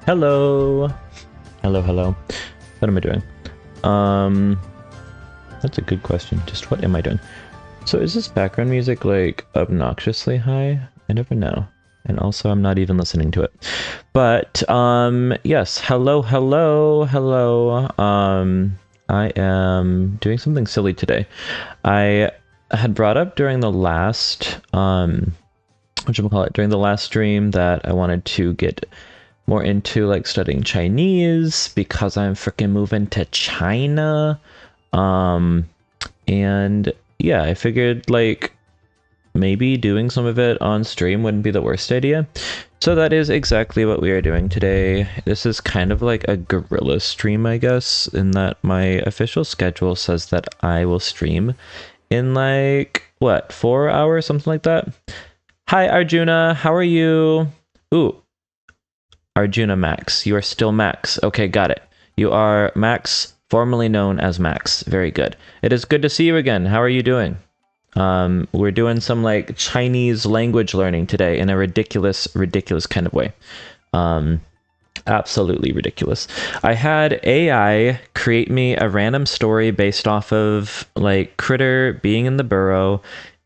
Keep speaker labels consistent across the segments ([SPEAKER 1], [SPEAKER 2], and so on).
[SPEAKER 1] Hello. Hello, hello. What am I doing? That's a good question. Just what am I doing? So is this background music like obnoxiously high? I never know. And also I'm not even listening to it. But yes, hello, hello, hello. I am doing something silly today. I had brought up during the last during the last stream that I wanted to get more into like studying Chinese because I'm freaking moving to China. And yeah, I figured like maybe doing some of it on stream wouldn't be the worst idea. So that is exactly what we are doing today. This is kind of like a guerrilla stream, I guess, in that my official schedule says that I will stream in like, what, 4 hours, something like that? Hi, Arjuna, how are you? Ooh, Arjuna Max. You are still Max. Okay, got it. You are Max, formerly known as Max. Very good. It is good to see you again. How are you doing? We're doing some like Chinese language learning today in a ridiculous kind of way. Absolutely ridiculous. I had AI create me a random story based off of like Critter being in the burrow,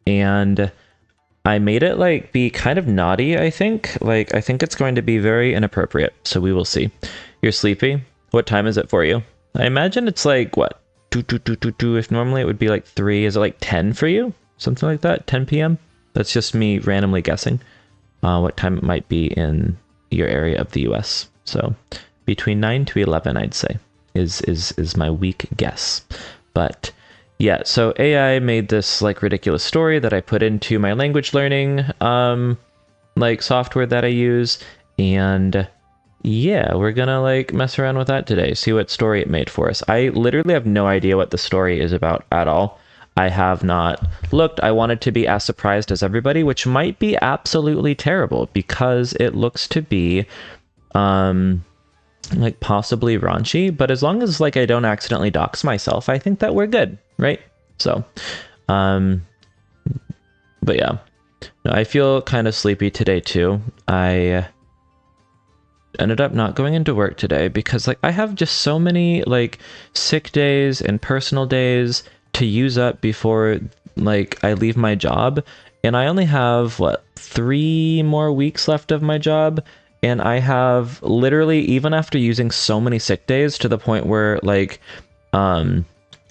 [SPEAKER 1] and I made it like be kind of naughty, I think. Like, I think it's going to be very inappropriate, so we will see. You're sleepy? What time is it for you? I imagine it's like, what, 2, if normally it would be like 3. Is it like 10 for you? Something like that? 10 p.m.? That's just me randomly guessing what time it might be in your area of the US. So between 9 to 11, I'd say, is my weak guess. But yeah, so AI made this like ridiculous story that I put into my language learning like software that I use, and yeah, we're gonna like mess around with that today, see what story it made for us. I literally have no idea what the story is about at all. I have not looked. I wanted to be as surprised as everybody, which might be absolutely terrible because it looks to be like possibly raunchy, but as long as like I don't accidentally dox myself, I think that we're good, right? So but yeah, no, I feel kind of sleepy today too. I ended up not going into work today because like I have just so many like sick days and personal days to use up before like I leave my job, and I only have what, 3 more weeks left of my job. And I have literally, even after using so many sick days, to the point where like one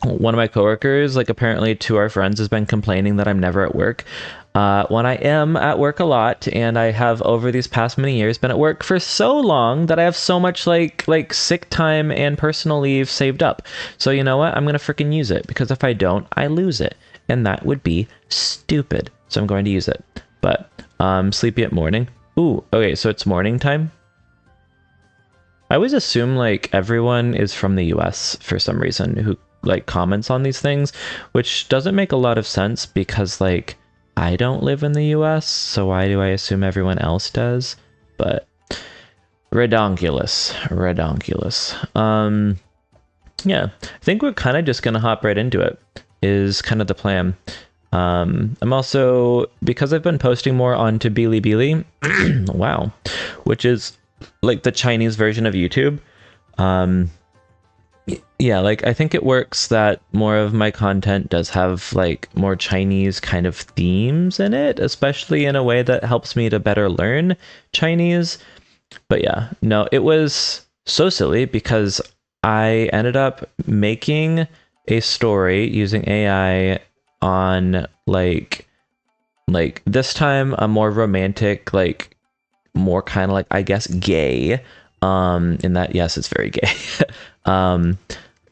[SPEAKER 1] of my coworkers, like apparently to our friends, has been complaining that I'm never at work. When I am at work a lot, and I have over these past many years been at work for so long that I have so much like sick time and personal leave saved up. So you know what? I'm gonna freaking use it, because if I don't, I lose it, and that would be stupid. So I'm going to use it. But sleepy at morning. Ooh, okay, so it's morning time. I always assume like everyone is from the US for some reason who like comments on these things, which doesn't make a lot of sense because like I don't live in the US, so why do I assume everyone else does? But redonkulous. Yeah, I think we're kind of just gonna hop right into it, is kind of the plan. I'm also, because I've been posting more onto Bilibili, wow, which is like the Chinese version of YouTube. Yeah, like I think it works that more of my content does have like more Chinese kind of themes in it, especially in a way that helps me to better learn Chinese. But yeah, no, it was so silly because I ended up making a story using AI on like this time a more romantic, like more kind of like, I guess, gay, in that, yes, it's very gay,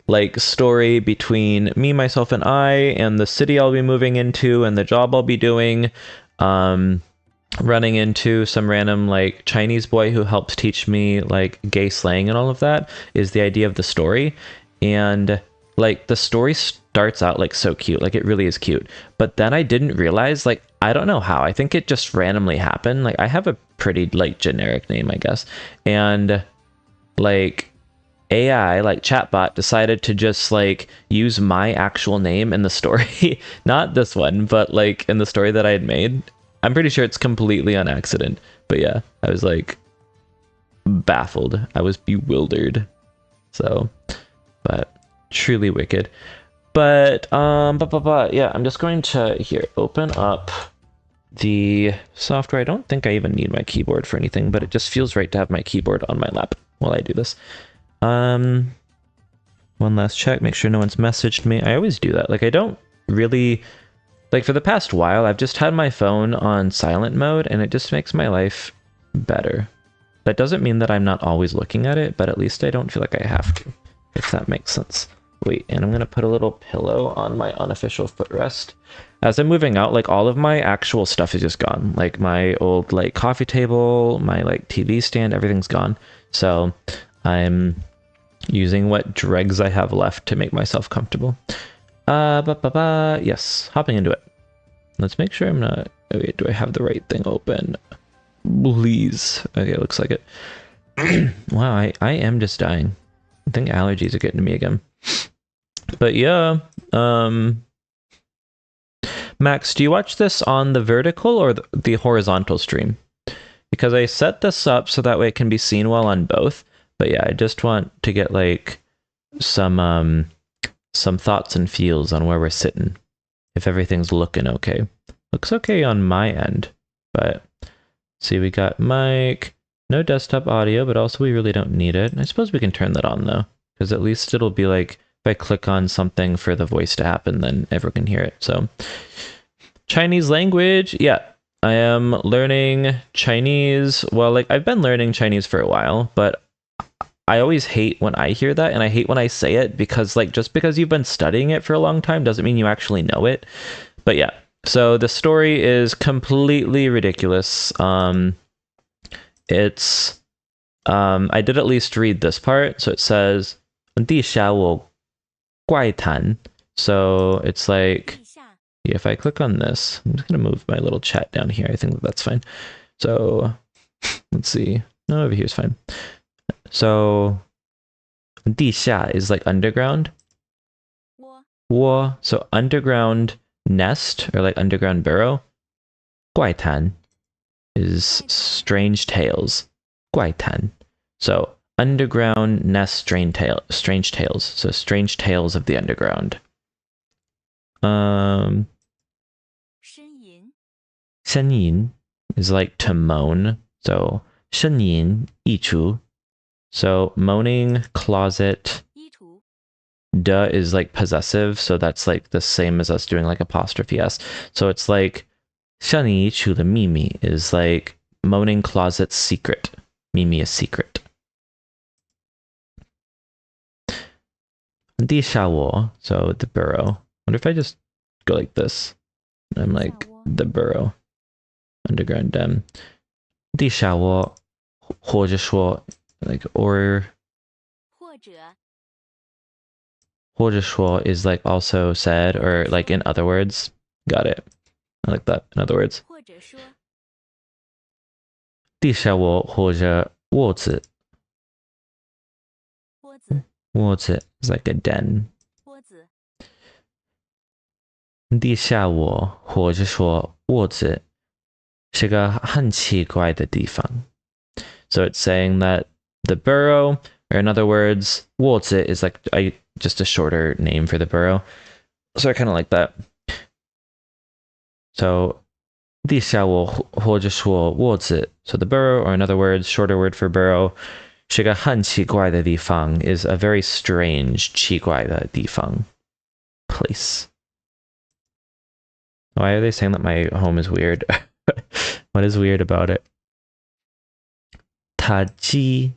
[SPEAKER 1] like story between me, myself, and I, and the city I'll be moving into, and the job I'll be doing, running into some random like Chinese boy who helps teach me like gay slang, and all of that is the idea of the story. And like the story starts out like so cute, like it really is cute, but then I didn't realize, like I don't know how, I think it just randomly happened. Like I have a pretty like generic name, I guess, and like AI, like chatbot, decided to just like use my actual name in the story. Not this one, but like in the story that I had made. I'm pretty sure it's completely on accident, but yeah, I was like, baffled. I was bewildered. So, but truly wicked. But yeah, I'm just going to here open up the software. I don't think I even need my keyboard for anything, but it just feels right to have my keyboard on my lap while I do this. One last check, make sure no one's messaged me. I always do that. Like, I don't really, like, for the past while, I've just had my phone on silent mode, and it just makes my life better. That doesn't mean that I'm not always looking at it, but at least I don't feel like I have to, if that makes sense. Wait, and I'm gonna put a little pillow on my unofficial footrest. As I'm moving out, like, all of my actual stuff is just gone. Like, my old, like, coffee table, my, like, TV stand, everything's gone. So I'm using what dregs I have left to make myself comfortable. Yes, hopping into it. Let's make sure I'm not... Oh, wait, do I have the right thing open? Please. Okay, looks like it. Wow, I am just dying. I think allergies are getting to me again. But yeah, Max, do you watch this on the vertical or the horizontal stream? Because I set this up so that way it can be seen well on both. But yeah, I just want to get like some thoughts and feels on where we're sitting. If everything's looking okay. Looks okay on my end. But see, we got mic, no desktop audio, but also we really don't need it. I suppose we can turn that on though, because at least it'll be like if I click on something for the voice to happen, then everyone can hear it. So Chinese language, yeah. I am learning Chinese. Well, like I've been learning Chinese for a while, but I always hate when I hear that, and I hate when I say it, because like just because you've been studying it for a long time doesn't mean you actually know it. But yeah, so the story is completely ridiculous. It's I did at least read this part. So it says 地下我怪谈. So it's like, yeah, if I click on this, I'm just gonna move my little chat down here. I think that's fine. So let's see. No, over here is fine. So 地下 is like underground. 窝, so underground nest or like underground burrow. 怪谈 is strange tales. 怪谈. So underground nest strange tales. So strange tales of the underground. 呻吟 is like to moan. So 呻吟溢出. So moaning, closet. Duh is like possessive, so that's like the same as us doing like apostrophe s. So it's like 向你出的秘密 is like moaning closet's secret. 秘密 is secret. 地下窝, so the burrow. Wonder if I just go like this. I'm like the burrow. Underground den. 地下窝或者说 like or 或者说 is like also said or like in other words. Got it. I like that. In other words. 地下窝或者窝子. 窝子 is like a den. 地下窝或者说窝子是个很奇怪的地方. So it's saying that the burrow, or in other words, 窝子 is like just a shorter name for the burrow. So I kind of like that. So 地下窝或者说窝子. So the burrow, or in other words, shorter word for burrow, 是个很奇怪的地方 is a very strange 奇怪的地方 place. Why are they saying that my home is weird? What is weird about it? 他既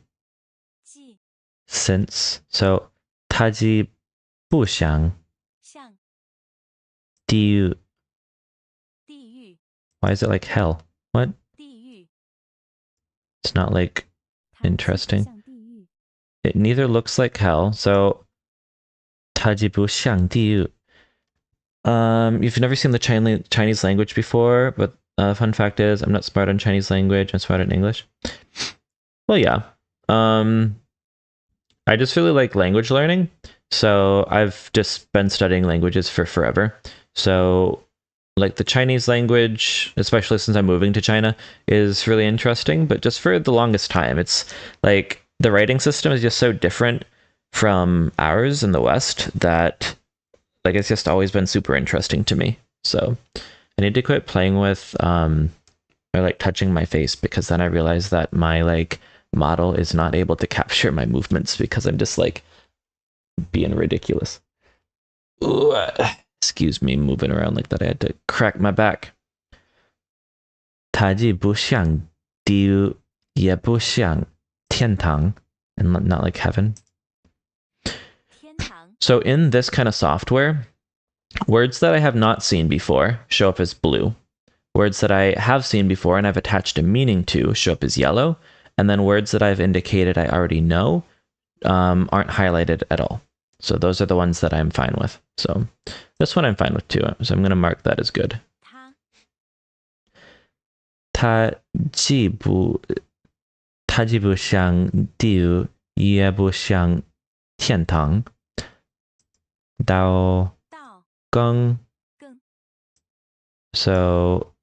[SPEAKER 1] since, so 他既不像地狱. Why is it like hell? What? It's not like interesting. It neither looks like hell, so 他既不像地狱. You've never seen the Chinese language before, but fun fact is I'm not smart on Chinese language, I'm smart in English. Well, yeah. I just really like language learning, so I've just been studying languages for forever. So like the Chinese language, especially since I'm moving to China, is really interesting. But just for the longest time, it's like the writing system is just so different from ours in the West that like it's just always been super interesting to me. So I need to quit playing with or like touching my face, because then I realize that my like model is not able to capture my movements because I'm just like being ridiculous. Ooh, excuse me, moving around like that. I had to crack my back. 它既不像地狱，也不像天堂, and not like heaven. So in this kind of software, words that I have not seen before show up as blue. Words that I have seen before and I've attached a meaning to show up as yellow. And then words that I've indicated I already know aren't highlighted at all. So those are the ones that I'm fine with. So this one I'm fine with too. So I'm going to mark that as good. 它既不像地狱，也不像天堂。刀更 So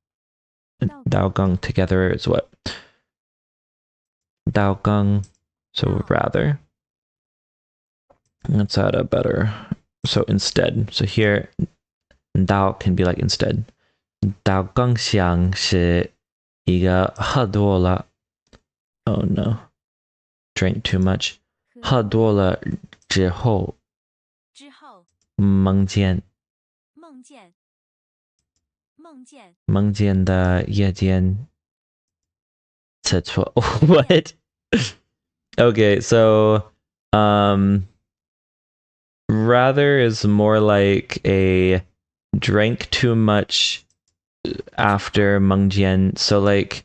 [SPEAKER 1] 刀更 together is what? 刀更 so rather. Let's add a better. So instead. So here 刀 can be like instead. 刀更像是一个喝多了 Oh no. Drank too much. 喝多了之后梦见的夜间厕所 What? Okay, so rather is more like a drank too much after 梦见. So like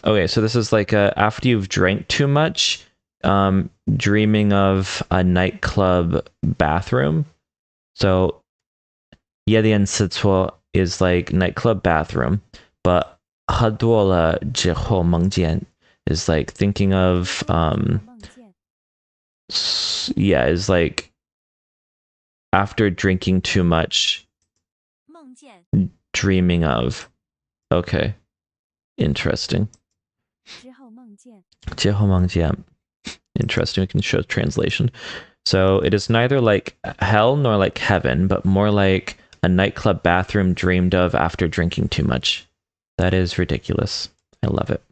[SPEAKER 1] okay, so this is like after you've drank too much, dreaming of a nightclub bathroom. So 夜店厕所 is like nightclub bathroom, but 喝多了之后梦见 is like thinking of yeah, is like after drinking too much, dreaming of. Okay, interesting. 之后梦见 Interesting. We can show translation. So it is neither like hell nor like heaven, but more like a nightclub bathroom dreamed of after drinking too much. That is ridiculous. I love it.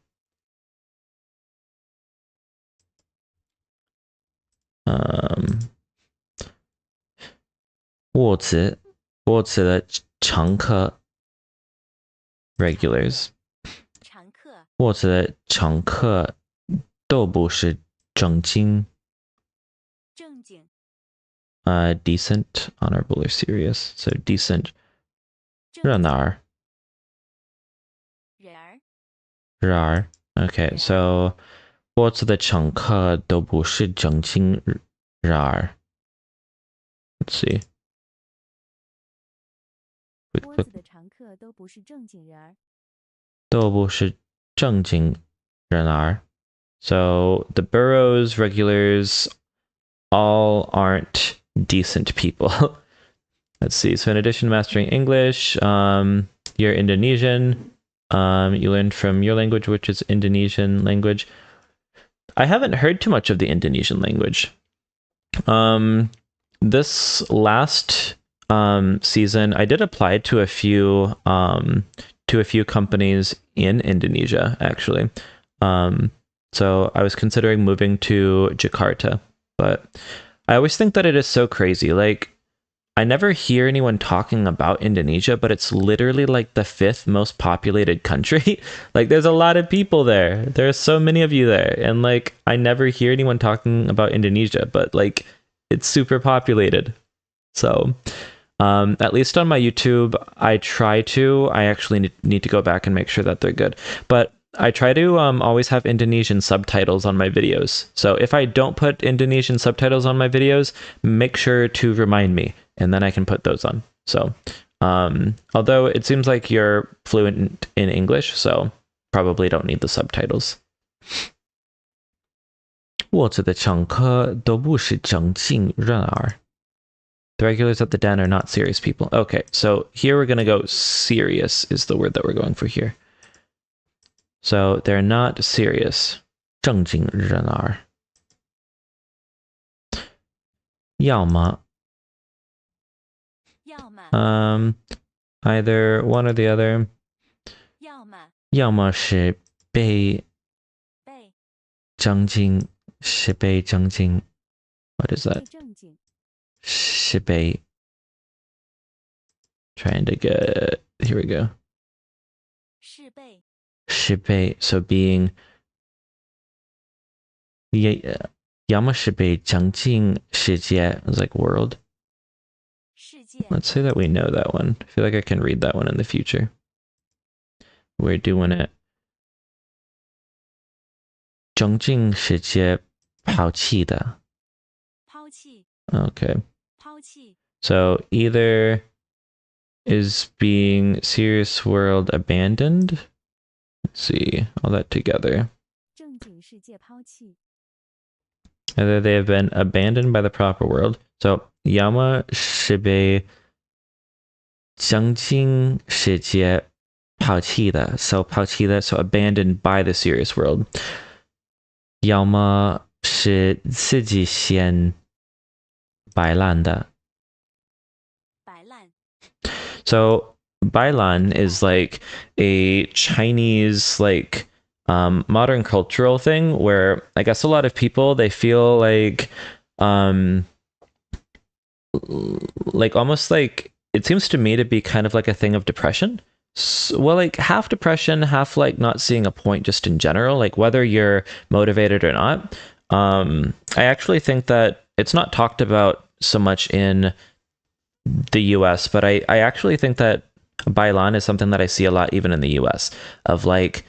[SPEAKER 1] Wo zi de changke regulars. wo zi de changke 都不是正经 decent, honorable, or serious. So decent 热闹 人儿 Okay, so 我做的乘客都不是正经人儿 Let's see. 我做的乘客都不是正经人儿都不是正经人儿 So the Burrows, regulars, all aren't decent people. Let's see. So in addition to mastering English, you're Indonesian. You learned from your language, which is Indonesian language. I haven't heard too much of the Indonesian language. This last season, I did apply to a few companies in Indonesia, actually. So I was considering moving to Jakarta, but I always think that it is so crazy. Like, I never hear anyone talking about Indonesia, but it's literally like the 5th most populated country. Like, there's a lot of people there. There are so many of you there. And like, I never hear anyone talking about Indonesia, but like, it's super populated. So, at least on my YouTube, I actually need to go back and make sure that they're good. But I try to always have Indonesian subtitles on my videos. So if I don't put Indonesian subtitles on my videos, make sure to remind me, and then I can put those on. So, although it seems like you're fluent in English, so probably don't need the subtitles. 我做的乘客都不是正经人儿 The regulars at the den are not serious people. Okay, so here we're going to go serious is the word that we're going for here. So they're not serious. 正经人儿。要么 either one or the other. 要么是被正经，是被正经。What is that? 是被 trying to get, here we go. 是被 so being 要么是被正经世界 is like world. Let's say that we know that one. I feel like I can read that one in the future. We're doing it. 正经世界抛弃的. Okay. So either is being serious world abandoned? Let's see, all that together. Either they have been abandoned by the proper world. So, 要么是被正经世界抛弃的. So, 抛弃的, so abandoned by the serious world. 要么是自己先摆烂的. So, 摆烂 is like a Chinese, like, modern cultural thing where I guess a lot of people, they feel like almost like, it seems to me to be kind of like a thing of depression. So, well, like half depression, half like not seeing a point just in general, like whether you're motivated or not. I actually think that it's not talked about so much in the US, but I actually think that bailan is something that I see a lot even in the US, of like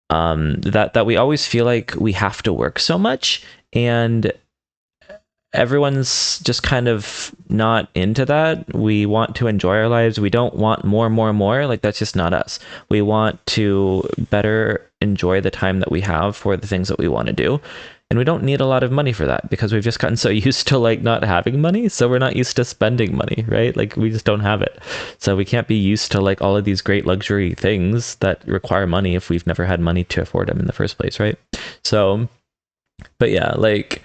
[SPEAKER 1] that we always feel like we have to work so much, and everyone's just kind of not into that. We want to enjoy our lives. We don't want more. Like, that's just not us. We want to better enjoy the time that we have for the things that we want to do. And we don't need a lot of money for that because we've just gotten so used to like not having money. So we're not used to spending money, right? Like, we just don't have it. So we can't be used to like all of these great luxury things that require money if we've never had money to afford them in the first place, right? So, but yeah, like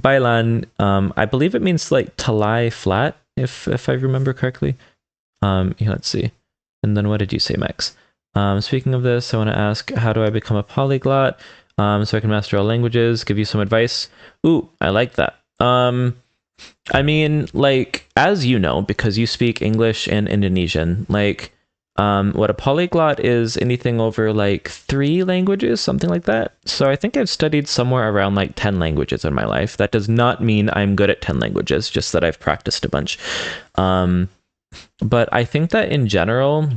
[SPEAKER 1] bailan, I believe it means like to lie flat, if I remember correctly. Yeah, let's see. And then what did you say, Max? Speaking of this, I want to ask, how do I become a polyglot? So I can master all languages, give you some advice. Ooh, I like that. I mean, like, as you know, because you speak English and Indonesian, like, what a polyglot is anything over like 3 languages, something like that. So I think I've studied somewhere around like 10 languages in my life. That does not mean I'm good at 10 languages, just that I've practiced a bunch. But I think that in general,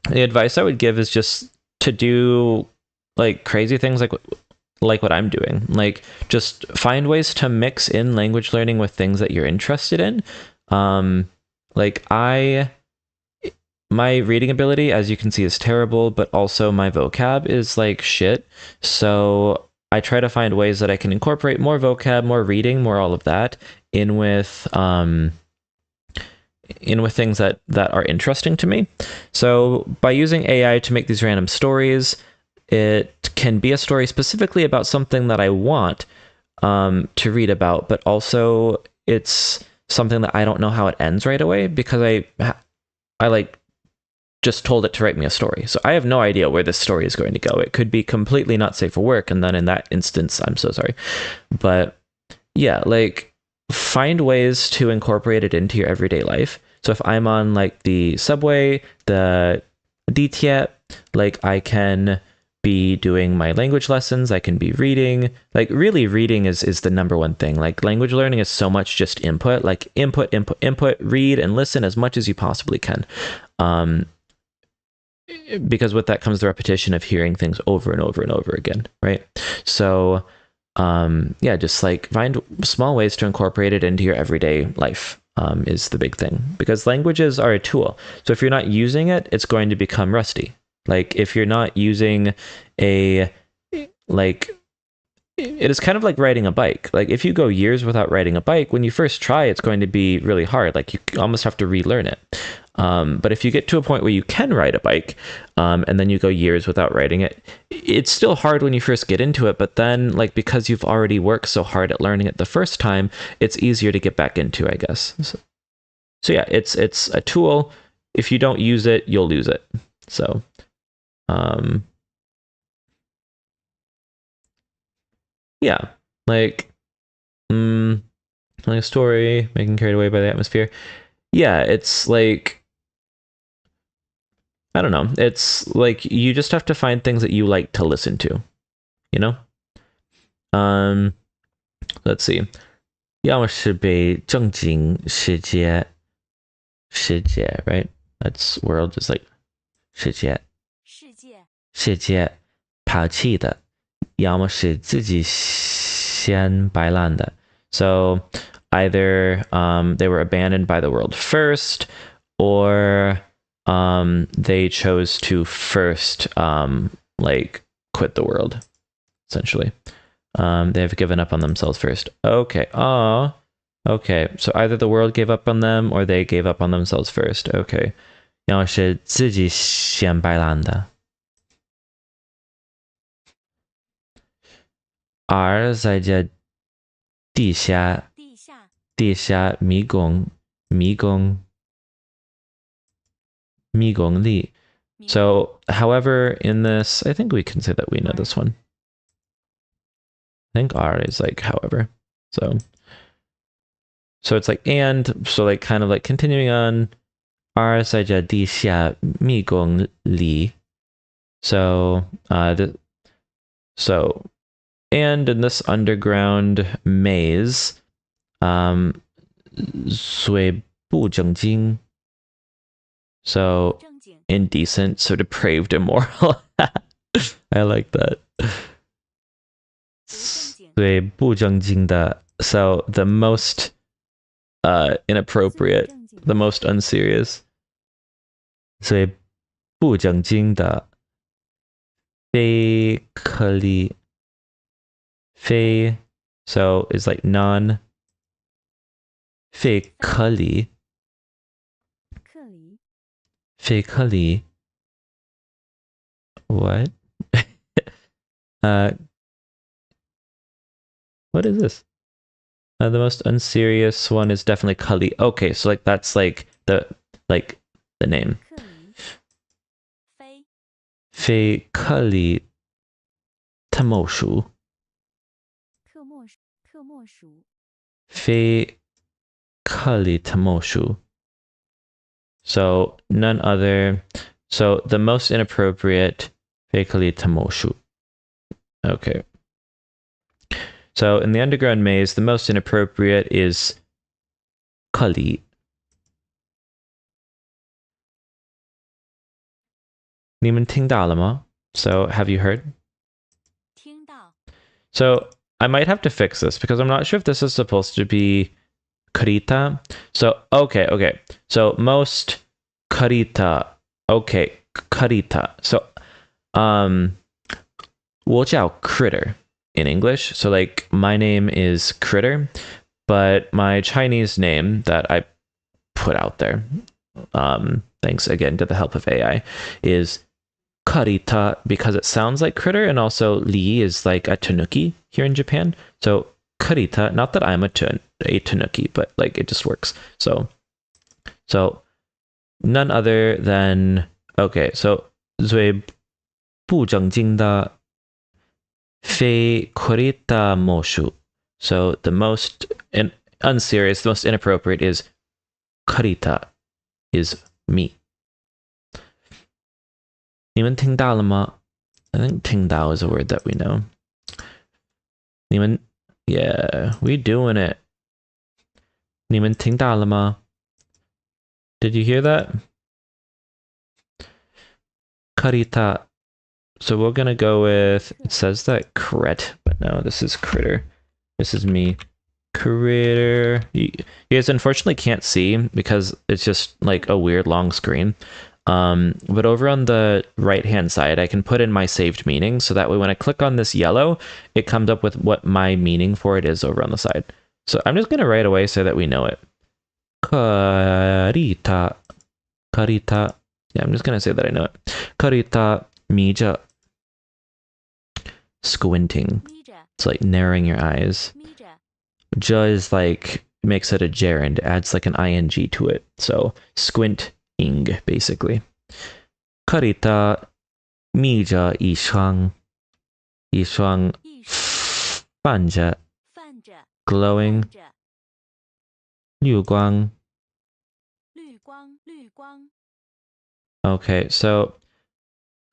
[SPEAKER 1] the advice I would give is just to do like crazy things like what I'm doing. Like, just find ways to mix in language learning with things that you're interested in. Like, my reading ability, as you can see, is terrible, but also my vocab is like shit. So I try to find ways that I can incorporate more vocab, more reading, more all of that in with things that are interesting to me. So by using AI to make these random stories, it can be a story specifically about something that I want to read about, but also it's something that I don't know how it ends right away because I like just told it to write me a story. So I have no idea where this story is going to go. It could be completely not safe for work, and then in that instance, I'm so sorry. But yeah, like, find ways to incorporate it into your everyday life. So if I'm on like the subway, the DTF, like, I can be doing my language lessons, I can be reading. Like, really, reading is the number one thing. Like, language learning is so much just input, like input, read and listen as much as you possibly can. Because with that comes the repetition of hearing things over and over and over again, right? So yeah, just like find small ways to incorporate it into your everyday life is the big thing, because languages are a tool. So if you're not using it, it's going to become rusty. Like, if you're not using a, like, it is kind of like riding a bike. Like if you go years without riding a bike, when you first try, it's going to be really hard. Like you almost have to relearn it. But if you get to a point where you can ride a bike, and then you go years without riding it, it's still hard when you first get into it. But then, like because you've already worked so hard at learning it the first time, it's easier to get back into, I guess. So yeah, it's a tool. If you don't use it, you'll lose it. So, yeah, like, telling a story, making carried away by the atmosphere. Yeah, it's like, I don't know. It's like you just have to find things that you like to listen to, you know? Um, let's see. 要么是被正经世界 right? That's world is like 世界抛弃的，要么是自己先摆烂的。So either they were abandoned by the world first, or they chose to first like quit the world, essentially. They have given up on themselves first. Okay. Oh, okay. So either the world gave up on them or they gave up on themselves first. Okay. 要是自己先摆烂的。而在这地下迷宫里。So, however, in this, I think we can say that we know this one. I think R is like however. So it's like and, so like kind of like continuing on. R 在这地下迷宫里. So and in this underground maze, 虽不正经. So indecent, so depraved, immoral. I like that. 最不正经的, so the most inappropriate, the most unserious. 最不正经的非可理 非 so is like non 非可理 非可理 what? What is this? The most unserious one is definitely Kali. Okay, so like that's like the name. 非可理特莫属非可理特莫属 So none other. So the most inappropriate 非可理特莫属 Okay. So in the underground maze, the most inappropriate is 可理 你们听到了吗? So have you heard?
[SPEAKER 2] 听到
[SPEAKER 1] So I might have to fix this because I'm not sure if this is supposed to be karita. So okay. So most karita. Okay, karita. So 我叫 critter in English. So like my name is Critter, but my Chinese name that I put out there, thanks again to the help of AI, is Karita because it sounds like critter, and also Li is like a tanuki here in Japan. So Karita, not that I'm a tanuki, but like it just works. So none other than okay. So 最不正经的非 Karita moshu. So the most unserious, the most inappropriate is Karita, is me. 你们听到了吗? I think 听到 is a word that we know. 你们 yeah, we doing it. 你们听到了吗? Did you hear that? Karita. So we're gonna go with, it says that cret, but no, this is critter. This is me. Critter. You guys unfortunately can't see because it's just like a weird long screen. But over on the right-hand side, I can put in my saved meaning. So that way when I click on this yellow, it comes up with what my meaning for it is over on the side. So I'm just going to right away so that we know it. Karita. Karita. Yeah, I'm just going to say that I know it. Karita mija. Squinting. It's like narrowing your eyes. Ja is like, makes it a gerund, adds like an ing to it. So squinting, basically. Karita mija 一双 泛着 glowing 绿光 Okay, so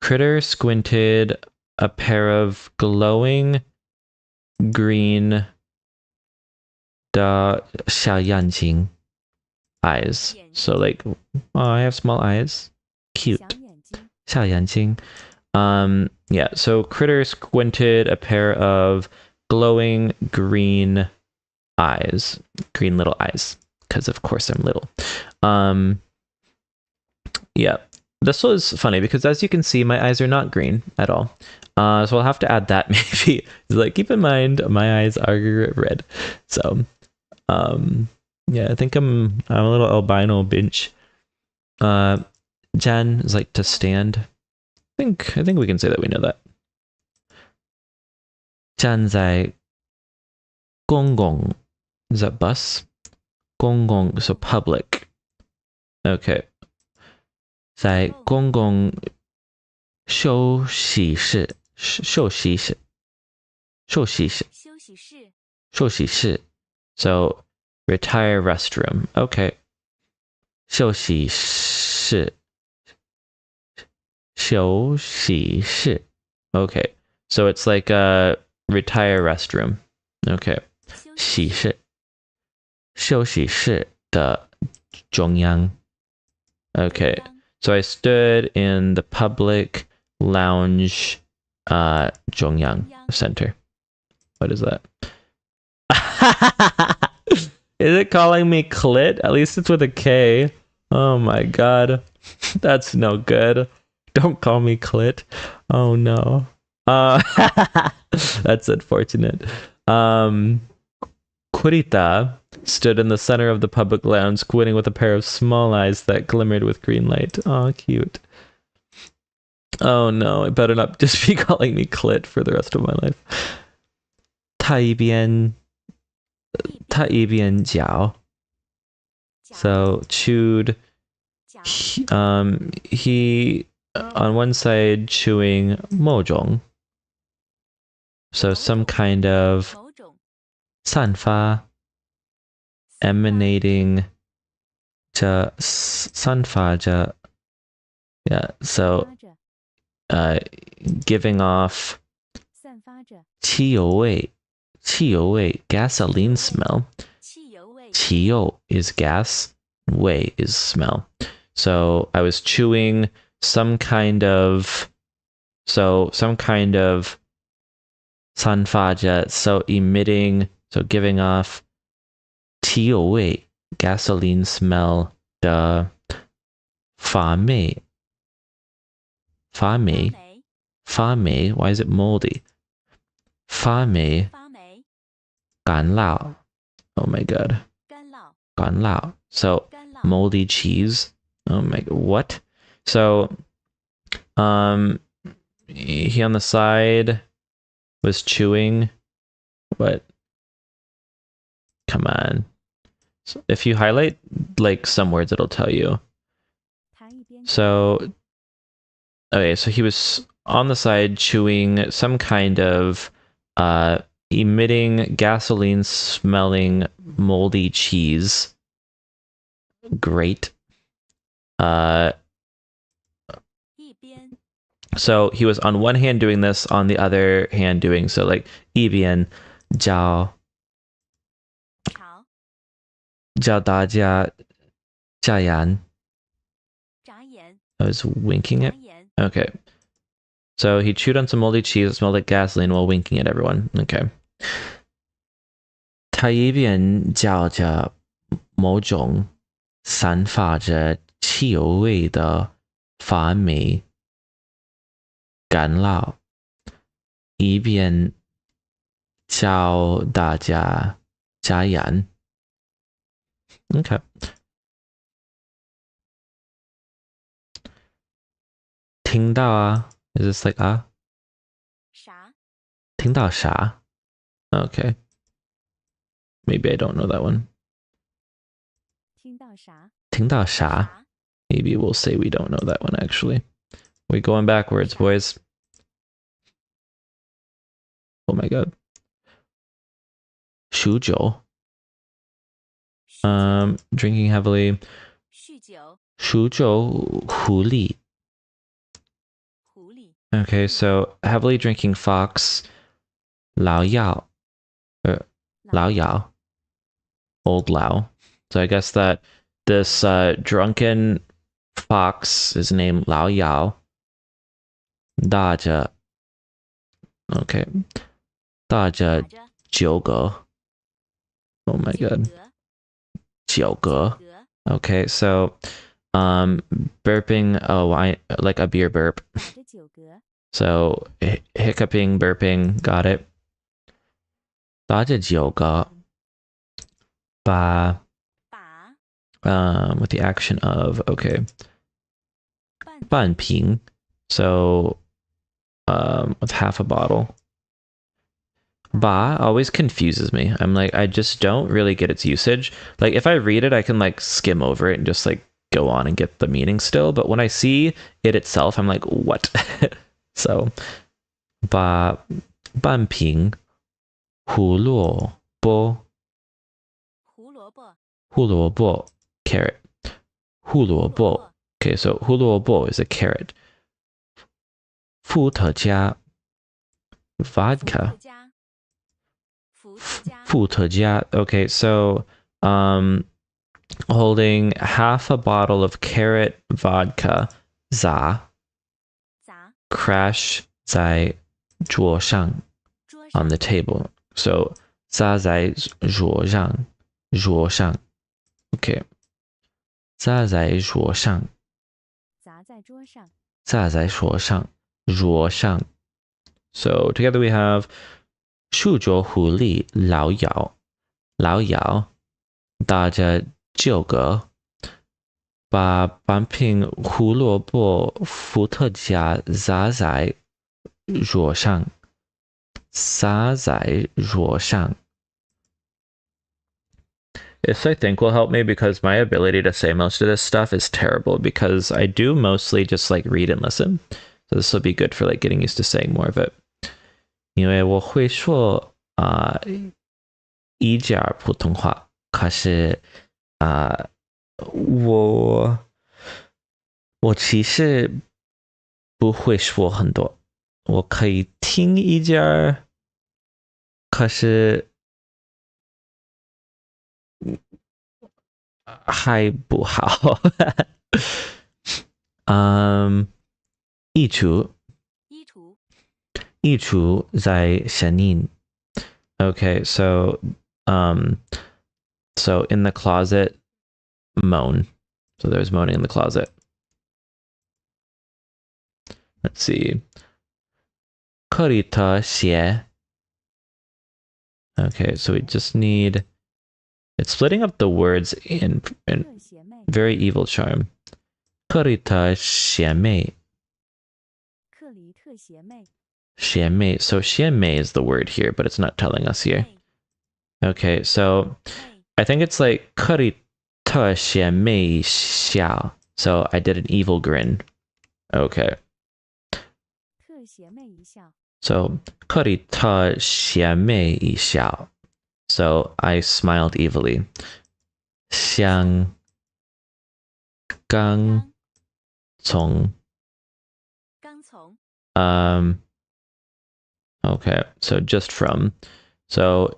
[SPEAKER 1] Critter squinted a pair of glowing green 的小眼睛 eyes. So like, oh, I have small eyes. Cute. 小眼睛. Yeah, so Critter squinted a pair of glowing green eyes. Green little eyes. Because of course I'm little. Yeah. This was funny because as you can see, my eyes are not green at all. So I'll have to add that maybe. Like, keep in mind, my eyes are red. So, yeah, I think I'm a little albino binch. Jan is like to stand. I think we can say that we know that. 站在公共 is that bus? 公共 so public. Okay. 在公共休息室 so retire restroom. Okay. 休息室 Okay. So it's like a retire restroom. Okay. 洗室休息室的中央 Okay. So I stood in the public lounge, 中央 center. What is that? Is it calling me clit? At least it's with a K. Oh my god. That's no good. Don't call me clit. Oh no. That's unfortunate. Kurita stood in the center of the public lounge, squinting with a pair of small eyes that glimmered with green light. Oh, cute. Oh no, it better not just be calling me clit for the rest of my life. 他一边嚼 So chewed. He on one side chewing 某种 So some kind of 散发 emanating 着散发着 Yeah, so giving off 汽油味 gasoline smell 汽油 is gas 味 is smell So I was chewing some kind of 散发着 so emitting so giving off 汽油味 gasoline smell 的发霉 why is it moldy 发霉干酪 oh my god 干酪 so moldy cheese oh my god what so he on the side was chewing what come on so if you highlight like some words it'll tell you so okay so he was on the side chewing some kind of emitting gasoline smelling moldy cheese great so he was on one hand doing this on the other hand doing so like 一边教大家眨眼 I was winking it okay so he chewed on some moldy cheese that smelled like gasoline while winking at everyone okay 他一边嚼着某种散发着汽油味的发霉干扰，以便教大家加盐。Okay. 听到啊 Is this like 啊？
[SPEAKER 2] 啥？
[SPEAKER 1] 听到啥 Okay. Maybe I don't know that one.
[SPEAKER 2] 听到啥？
[SPEAKER 1] 听到啥 Maybe we'll say we don't know that one actually. We're going backwards, boys. Oh my god. 酗酒 drinking heavily.
[SPEAKER 2] 酗酒。
[SPEAKER 1] 酗酒狐狸
[SPEAKER 2] 狐狸。
[SPEAKER 1] Okay, so heavily drinking fox. 老药 老药 old Lao. So I guess that this drunken fox is named Lao Yao. 大着 Okay. 大着九个 Oh my god. 九个 Okay, so burping a wine like a beer burp. So hiccuping, burping, got it. 打着九个把 with the action of okay. 半瓶 so with half a bottle. Ba always confuses me. I'm like, I just don't really get its usage. Like, if I read it, I can like skim over it and just like go on and get the meaning still. But when I see it itself, I'm like, what? So, ba ban ping hu luo bo carrot hu luo bo. Okay, so hu luo bo is a carrot. Fu te jia vodka. Fu te jia. Okay, so holding half a bottle of carrot vodka, 砸 crash 在桌上 on the table. So 砸在桌上 Okay. 砸在桌上 砸在桌上 So together we have 数着狐狸老咬大家九个把半瓶胡萝卜伏特加撒在桌上 This I think will help me because my ability to say most of this stuff is terrible because I do mostly just like read and listen. So this will be good for like getting used to saying more of it. 因为我会说一点普通话，可是我其实不会说很多，我可以听一点儿，可是还不好。衣橱在声音。Okay, so so in the closet, moan. So there's moaning in the closet. Let's see. 克里特鞋. Okay, so we just need. It's splitting up the words in very evil charm. 克里特鞋妹. 学妹. So 学妹 is the word here, but it's not telling us here. Okay, so I think it's like 克里特学妹笑. So I did an evil grin. Okay. So 克里特学妹一笑. So I smiled evilly. 像刚从 Okay, so just from. So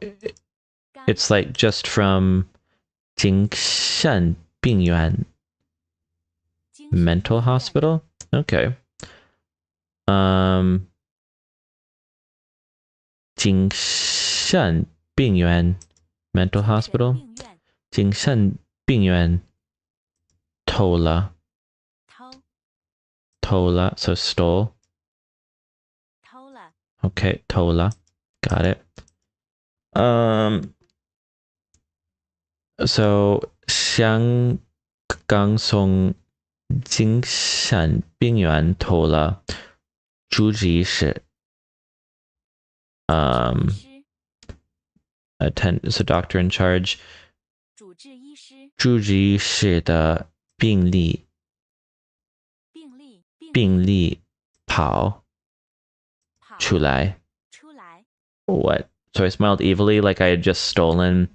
[SPEAKER 1] it's like just from 精神病院 mental hospital. Okay. 精神病院 mental hospital. 精神病院偷了偷了 so stole.
[SPEAKER 2] 偷了，
[SPEAKER 1] Okay, 偷了 got it. So 香港从精神病院偷了主治医师。
[SPEAKER 2] 医师，
[SPEAKER 1] So doctor in charge.
[SPEAKER 2] 主治医师，
[SPEAKER 1] 主治医师的病历
[SPEAKER 2] 病例，
[SPEAKER 1] 跑
[SPEAKER 2] 跑
[SPEAKER 1] 出来。
[SPEAKER 2] 出来，
[SPEAKER 1] What? So I smiled evilly like I had just stolen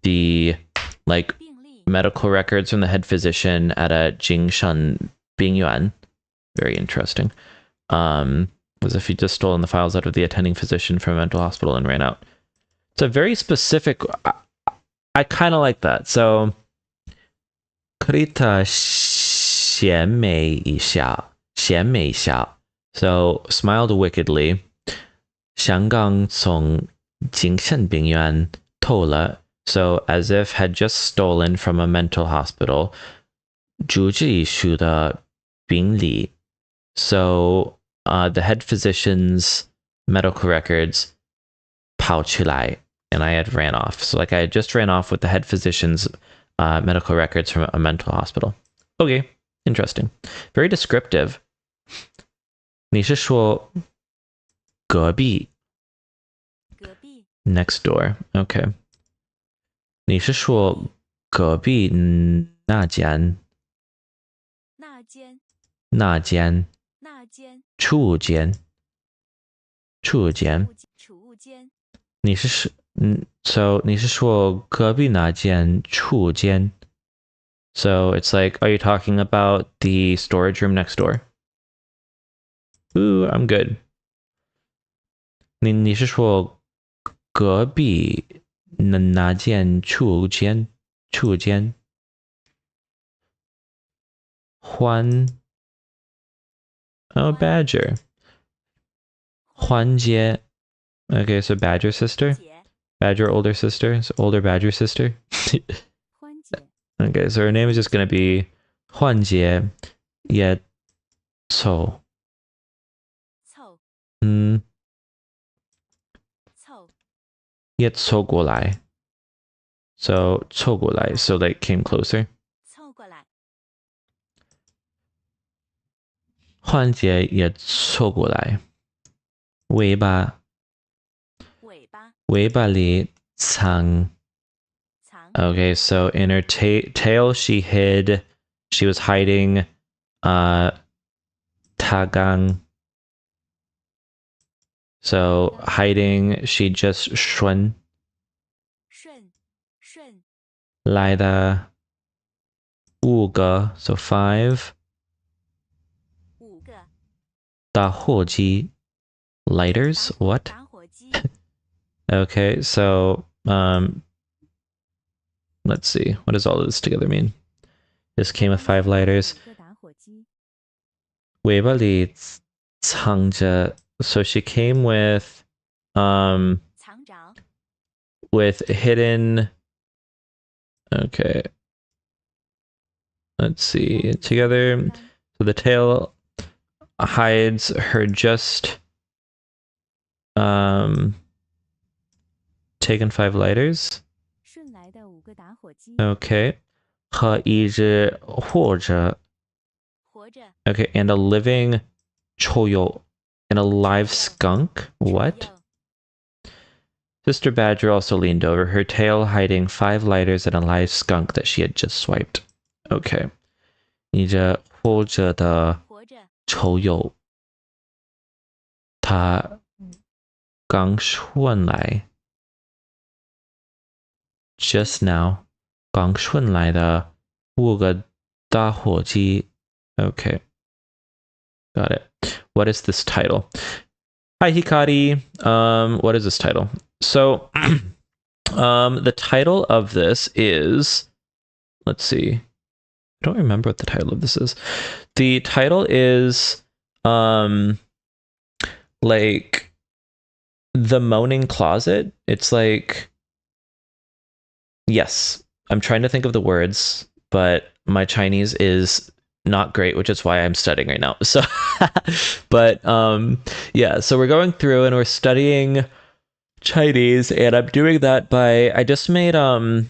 [SPEAKER 1] the like
[SPEAKER 2] 病例，
[SPEAKER 1] medical records from the head physician at a Jingshan Bingyuan. Very interesting. As if he'd just stolen the files out of the attending physician from a mental hospital and ran out. It's a very specific. I kind of like that. So, Krita 显美一笑. So smiled wickedly. 香港从精神病院偷了 so as if had just stolen from a mental hospital. 主治医师的病历 so the head physician's medical records 跑出来 and I had ran off. So like I had just ran off with the head physician's medical records from a mental hospital. Okay, interesting. Very descriptive. 你是说隔壁
[SPEAKER 2] 隔壁，
[SPEAKER 1] next door. Okay. 你是说隔壁那间
[SPEAKER 2] 那间，
[SPEAKER 1] 那间
[SPEAKER 2] 那间，
[SPEAKER 1] 储物间
[SPEAKER 2] 储物间，
[SPEAKER 1] so 你是说隔壁那间储物间 so it's like are you talking about the storage room next door? Ooh, I'm good. 你是说隔壁那间储物间欢 oh badger 欢姐 okay so badger sister
[SPEAKER 2] 姐，
[SPEAKER 1] badger older sister so older badger sister
[SPEAKER 2] 欢姐，
[SPEAKER 1] okay so her name is just gonna be 欢姐也凑
[SPEAKER 2] 凑，凑，
[SPEAKER 1] 也凑过来 so 凑过来 so they came closer
[SPEAKER 2] 凑过来，
[SPEAKER 1] 欢姐也凑过来尾巴
[SPEAKER 2] 尾巴，
[SPEAKER 1] 里藏
[SPEAKER 2] 藏，
[SPEAKER 1] okay so in her tail she was hiding tagang so hiding she just 顺来的5个 so 5
[SPEAKER 2] 个，
[SPEAKER 1] 打火机 lighters what
[SPEAKER 2] 打火机，
[SPEAKER 1] okay so let's see what does all of this together mean this came with 5 lighters
[SPEAKER 2] 个打火机，
[SPEAKER 1] 尾巴里藏着 so she came with
[SPEAKER 2] 藏着，
[SPEAKER 1] with hidden okay let's see together so the tail hides her just taken 5 lighters
[SPEAKER 2] 顺来的5个打火机，
[SPEAKER 1] okay 和一只活着
[SPEAKER 2] 活着，
[SPEAKER 1] okay and a living choyo and a live skunk what Sister Badger also leaned over, her tail hiding 5 lighters and a live skunk that she had just swiped. Okay. 你这活着的
[SPEAKER 2] 活着，
[SPEAKER 1] 臭鼬，他刚顺来 just now 刚顺来的5个打火机 okay got it what is this title hi Hikari what is this title so the title of this is let's see I don't remember what the title of this is the title is like the moaning closet it's like yes I'm trying to think of the words but my Chinese is not great, which is why I'm studying right now. So, but yeah, so we're going through and we're studying Chinese, and I'm doing that by I just made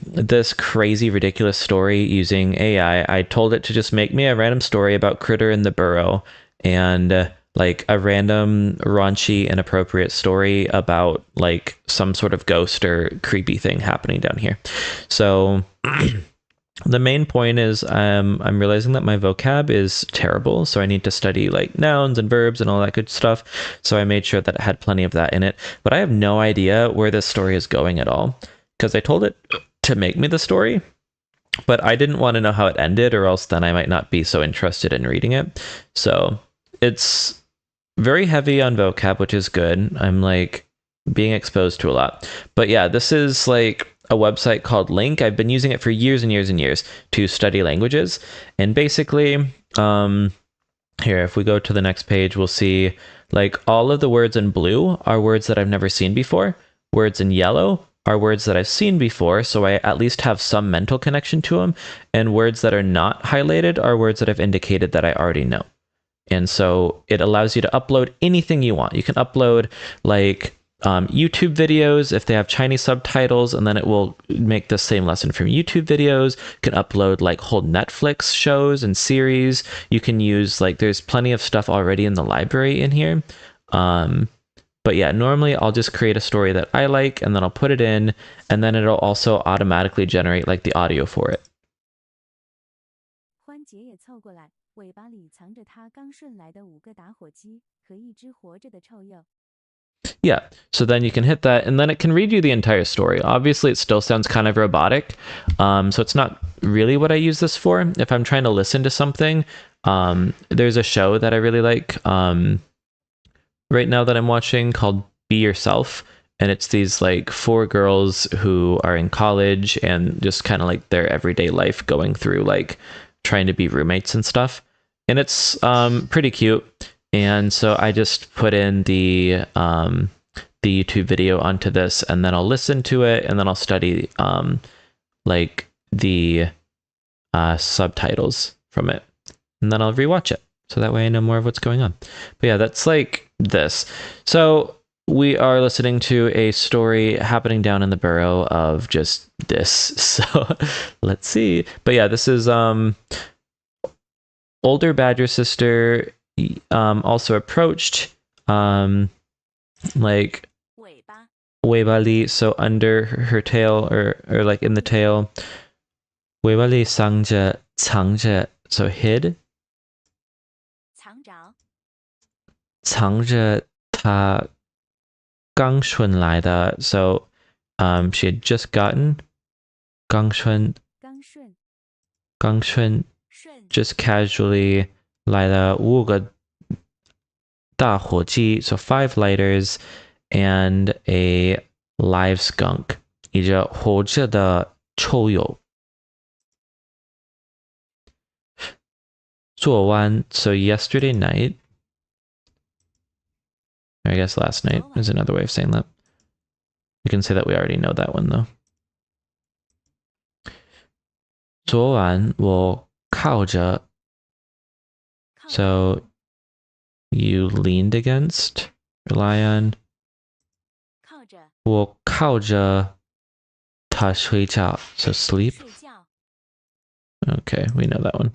[SPEAKER 1] this crazy ridiculous story using AI. I told it to just make me a random story about Critter in the Burrow and like a random raunchy inappropriate story about like some sort of ghost or creepy thing happening down here. So the main point is I'm realizing that my vocab is terrible, so I need to study like nouns and verbs and all that good stuff. So I made sure that it had plenty of that in it. But I have no idea where this story is going at all because I told it to make me the story, but I didn't want to know how it ended, or else then I might not be so interested in reading it. So it's very heavy on vocab, which is good. I'm like being exposed to a lot. But yeah, this is like a website called Link. I've been using it for years and years and years to study languages. And basically, here, if we go to the next page, we'll see like all of the words in blue are words that I've never seen before. Words in yellow are words that I've seen before, so I at least have some mental connection to them. And words that are not highlighted are words that I've indicated that I already know. And so it allows you to upload anything you want. You can upload like YouTube videos if they have Chinese subtitles, and then it will make the same lesson from YouTube videos. You can upload like whole Netflix shows and series. You can use like there's plenty of stuff already in the library in here. But yeah, normally I'll just create a story that I like and then I'll put it in, and then it'll also automatically generate like the audio for it.
[SPEAKER 2] 欢杰也凑过来，尾巴里藏着他刚顺来的5个打火机和一只活着的臭鼬。
[SPEAKER 1] Yeah, so then you can hit that, and then it can read you the entire story. Obviously, it still sounds kind of robotic, so it's not really what I use this for. If I'm trying to listen to something, there's a show that I really like right now that I'm watching called Be Yourself, and it's these like 4 girls who are in college and just kind of like their everyday life going through like trying to be roommates and stuff, and it's pretty cute. And so I just put in the YouTube video onto this, and then I'll listen to it, and then I'll study like the subtitles from it, and then I'll rewatch it. So that way I know more of what's going on. But yeah, that's like this. So we are listening to a story happening down in the Burrow of just this. So let's see. But yeah, this is older badger sister also approached like
[SPEAKER 2] 尾巴
[SPEAKER 1] 尾巴里, so under her tail or like in the tail. 尾巴里藏着 so hid.
[SPEAKER 2] 藏着
[SPEAKER 1] 藏着她刚顺来的, so she had just gotten 刚顺
[SPEAKER 2] 顺
[SPEAKER 1] just casually 来了5个大火鸡, so 5 lighters and a live skunk, 一只活着的臭鼬。昨晚, so yesterday night, or I guess last night is another way of saying that. We can say that we already know that one though. 昨晚我靠着 So you leaned against, rely on.
[SPEAKER 2] 靠着
[SPEAKER 1] 我靠着他睡觉, so sleep.
[SPEAKER 2] 睡觉
[SPEAKER 1] Okay, we know that one.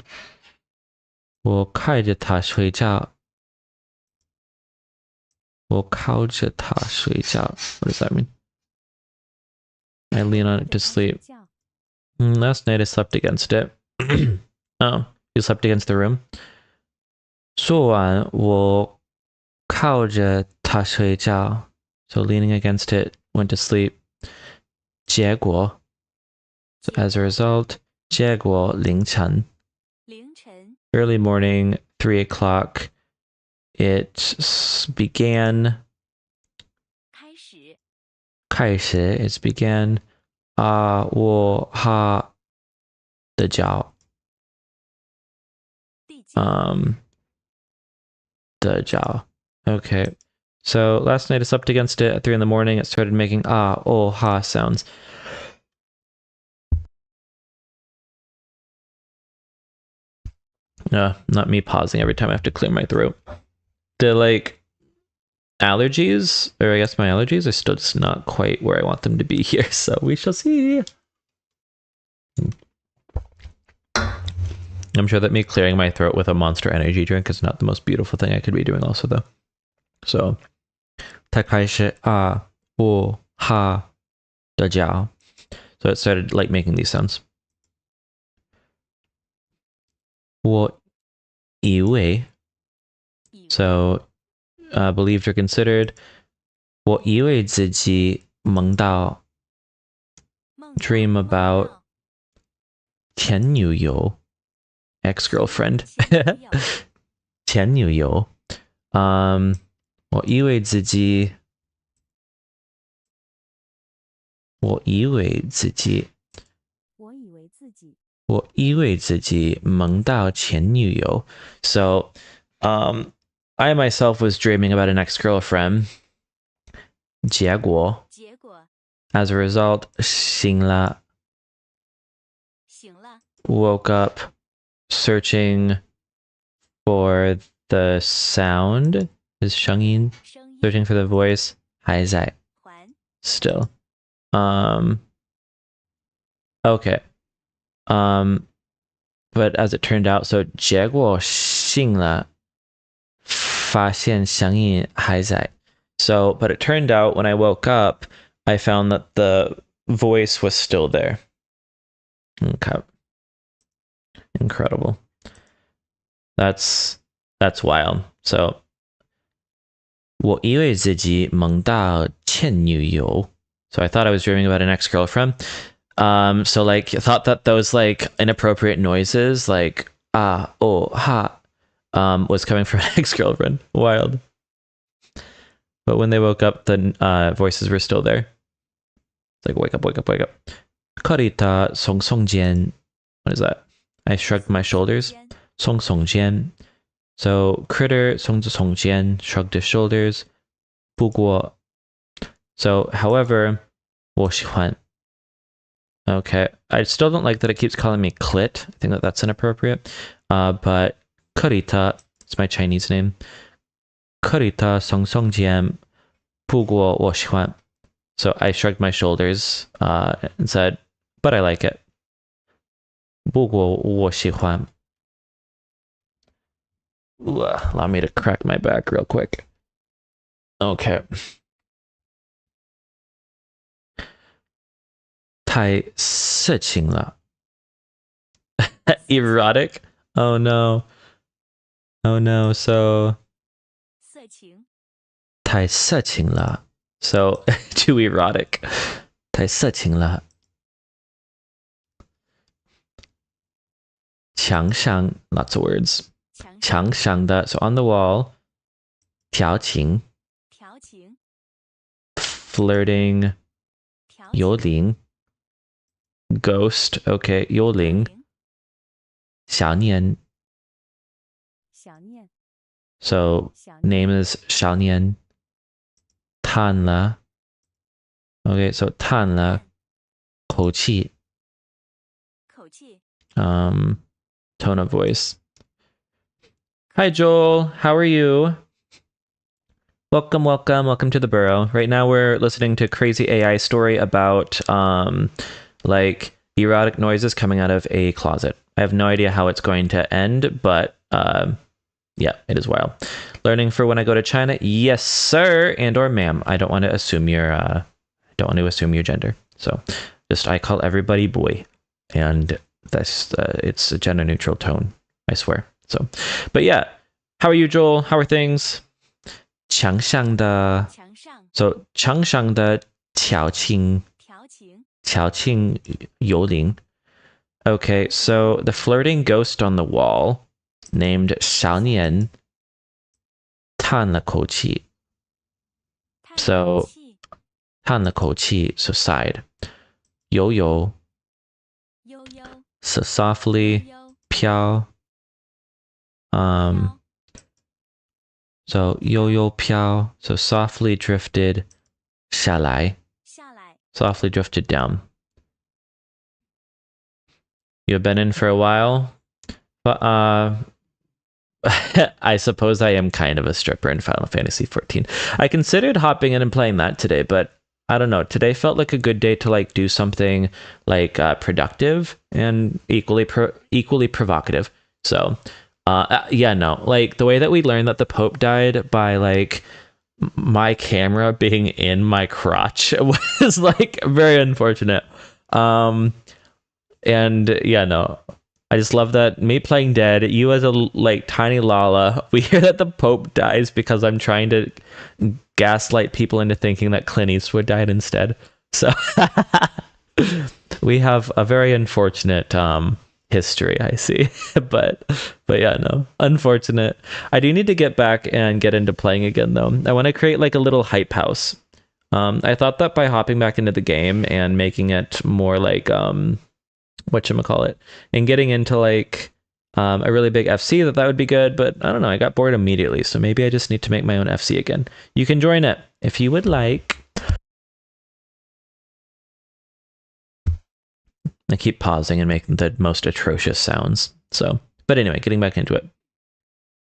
[SPEAKER 1] 我靠着他睡觉. 我靠着他睡觉. What does that mean? I lean on it to sleep.
[SPEAKER 2] 睡觉
[SPEAKER 1] Last night I slept against it. Oh, you slept against the room? 昨晚我靠着他睡觉, so leaning against it, went to sleep. 结果, so as a result, 结果凌晨,
[SPEAKER 2] 凌晨
[SPEAKER 1] early morning, 3 o'clock, it began,
[SPEAKER 2] 开始
[SPEAKER 1] it began, 我哈的脚,
[SPEAKER 2] 地脚
[SPEAKER 1] the jaw. Okay. So last night I slept against it at 3 in the morning. It started making oh, ha sounds. Not me pausing every time I have to clear my throat. The like allergies, or I guess my allergies are still just not quite where I want them to be here, so we shall see. I'm sure that me clearing my throat with a Monster Energy drink is not the most beautiful thing I could be doing also, though. So, 它开始啊喔哈的叫. So it started like making these sounds. 我以为 So, believed or considered. 我以为自己梦到 dream about 前女友 ex-girlfriend 前女友 我以为自己梦到前女友 So, I myself was dreaming about an ex-girlfriend 结果 as a result 醒了 woke up searching for the sound is 声音 searching for the voice 还在 still okay but as it turned out so 结果醒了发现声音还在 so but it turned out when I woke up I found that the voice was still there. Okay. Incredible. That's wild. So 我以为自己梦到前女友 So I thought I was dreaming about an ex-girlfriend. So like thought that those like inappropriate noises like oh ha was coming from an ex-girlfriend. Wild. But when they woke up, the voices were still there. It's like wake up. 可以的耸耸肩 What is that? I shrugged my shoulders. 耸耸肩 So critter 耸耸肩 shrugged his shoulders. 不过 So however 我喜欢 Okay, I still don't like that it keeps calling me clit. I think that that's inappropriate. But 可以的 it's my Chinese name. 可以的耸耸肩不过我喜欢 So I shrugged my shoulders and said, but I like it. 不过我喜欢 Allow me to crack my back real quick. Okay. 太色情了 Erotic? Oh no. So 太色情了 So too erotic. 太色情了墙上 lots of words. 墙上的 so on the wall. 调情 flirting. 幽灵 ghost. Okay, 幽灵小念 So name is 小念 叹了 Okay, so 叹了口气 tone of voice. Hi Joel, how are you? Welcome to the Burrow. Right now we're listening to crazy AI story about like erotic noises coming out of a closet. I have no idea how it's going to end, but yeah, it is wild. Learning for when I go to China. Yes, sir, and or ma'am. I don't want to assume your gender. So just I call everybody boy, and that's it's a gender neutral tone. I swear. So, but yeah, how are you, Joel? How are things? 墙上的 So 墙上的调情幽灵 Okay, so the flirting ghost on the wall named 小年叹了口气 So 叹了口气 so sighed 悠悠 so softly 飘 So 悠悠飘 so softly drifted 下来 softly drifted down. You've been in for a while, but I suppose I am kind of a stripper in Final Fantasy 14. I considered hopping in and playing that today, but I don't know. Today felt like a good day to like do something like productive and equally provocative. So, yeah, no, like the way that we learned that the Pope died by like my camera being in my crotch was like very unfortunate. Um, and yeah, no, I just love that me playing dead, you as a like tiny Lala, we hear that the Pope dies because I'm trying to gaslight people into thinking that Clint Eastwood died instead. So we have a very unfortunate history, I see. but yeah, no. Unfortunate. I do need to get back and get into playing again though. I want to create like a little hype house. I thought that by hopping back into the game and making it more like whatchamacallit, and getting into like a really big FC that would be good, but I don't know, I got bored immediately, so maybe I just need to make my own FC again. You can join it if you would like. I keep pausing and making the most atrocious sounds. So, but anyway, getting back into it.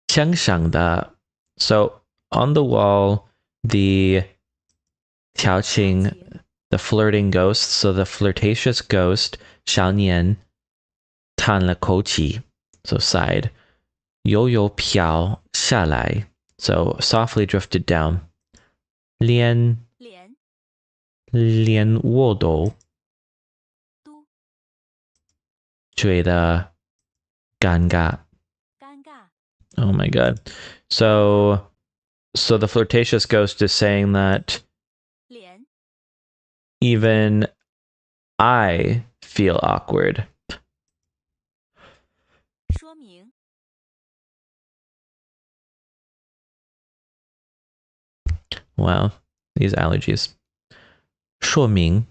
[SPEAKER 1] 枪响的, so on the wall, the 调情, the flirting ghost, so the flirtatious ghost, 少年叹了口气, so sighed. 悠悠飘下来, so softly drifted down. 连我都觉得尴尬. Oh my god. So the flirtatious ghost is saying that even I feel awkward.
[SPEAKER 2] 说明
[SPEAKER 1] Wow, these allergies. 说明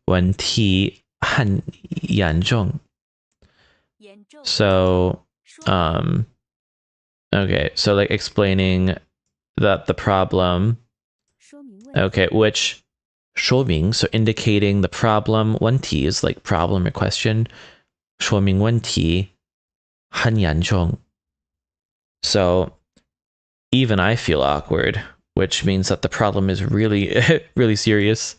[SPEAKER 1] 问题很严重. So, okay, so like explaining that the problem, okay, which 说明, so indicating the problem, 问题 is like problem or question, 说明问题很严重. So, even I feel awkward, which means that the problem is really, really serious.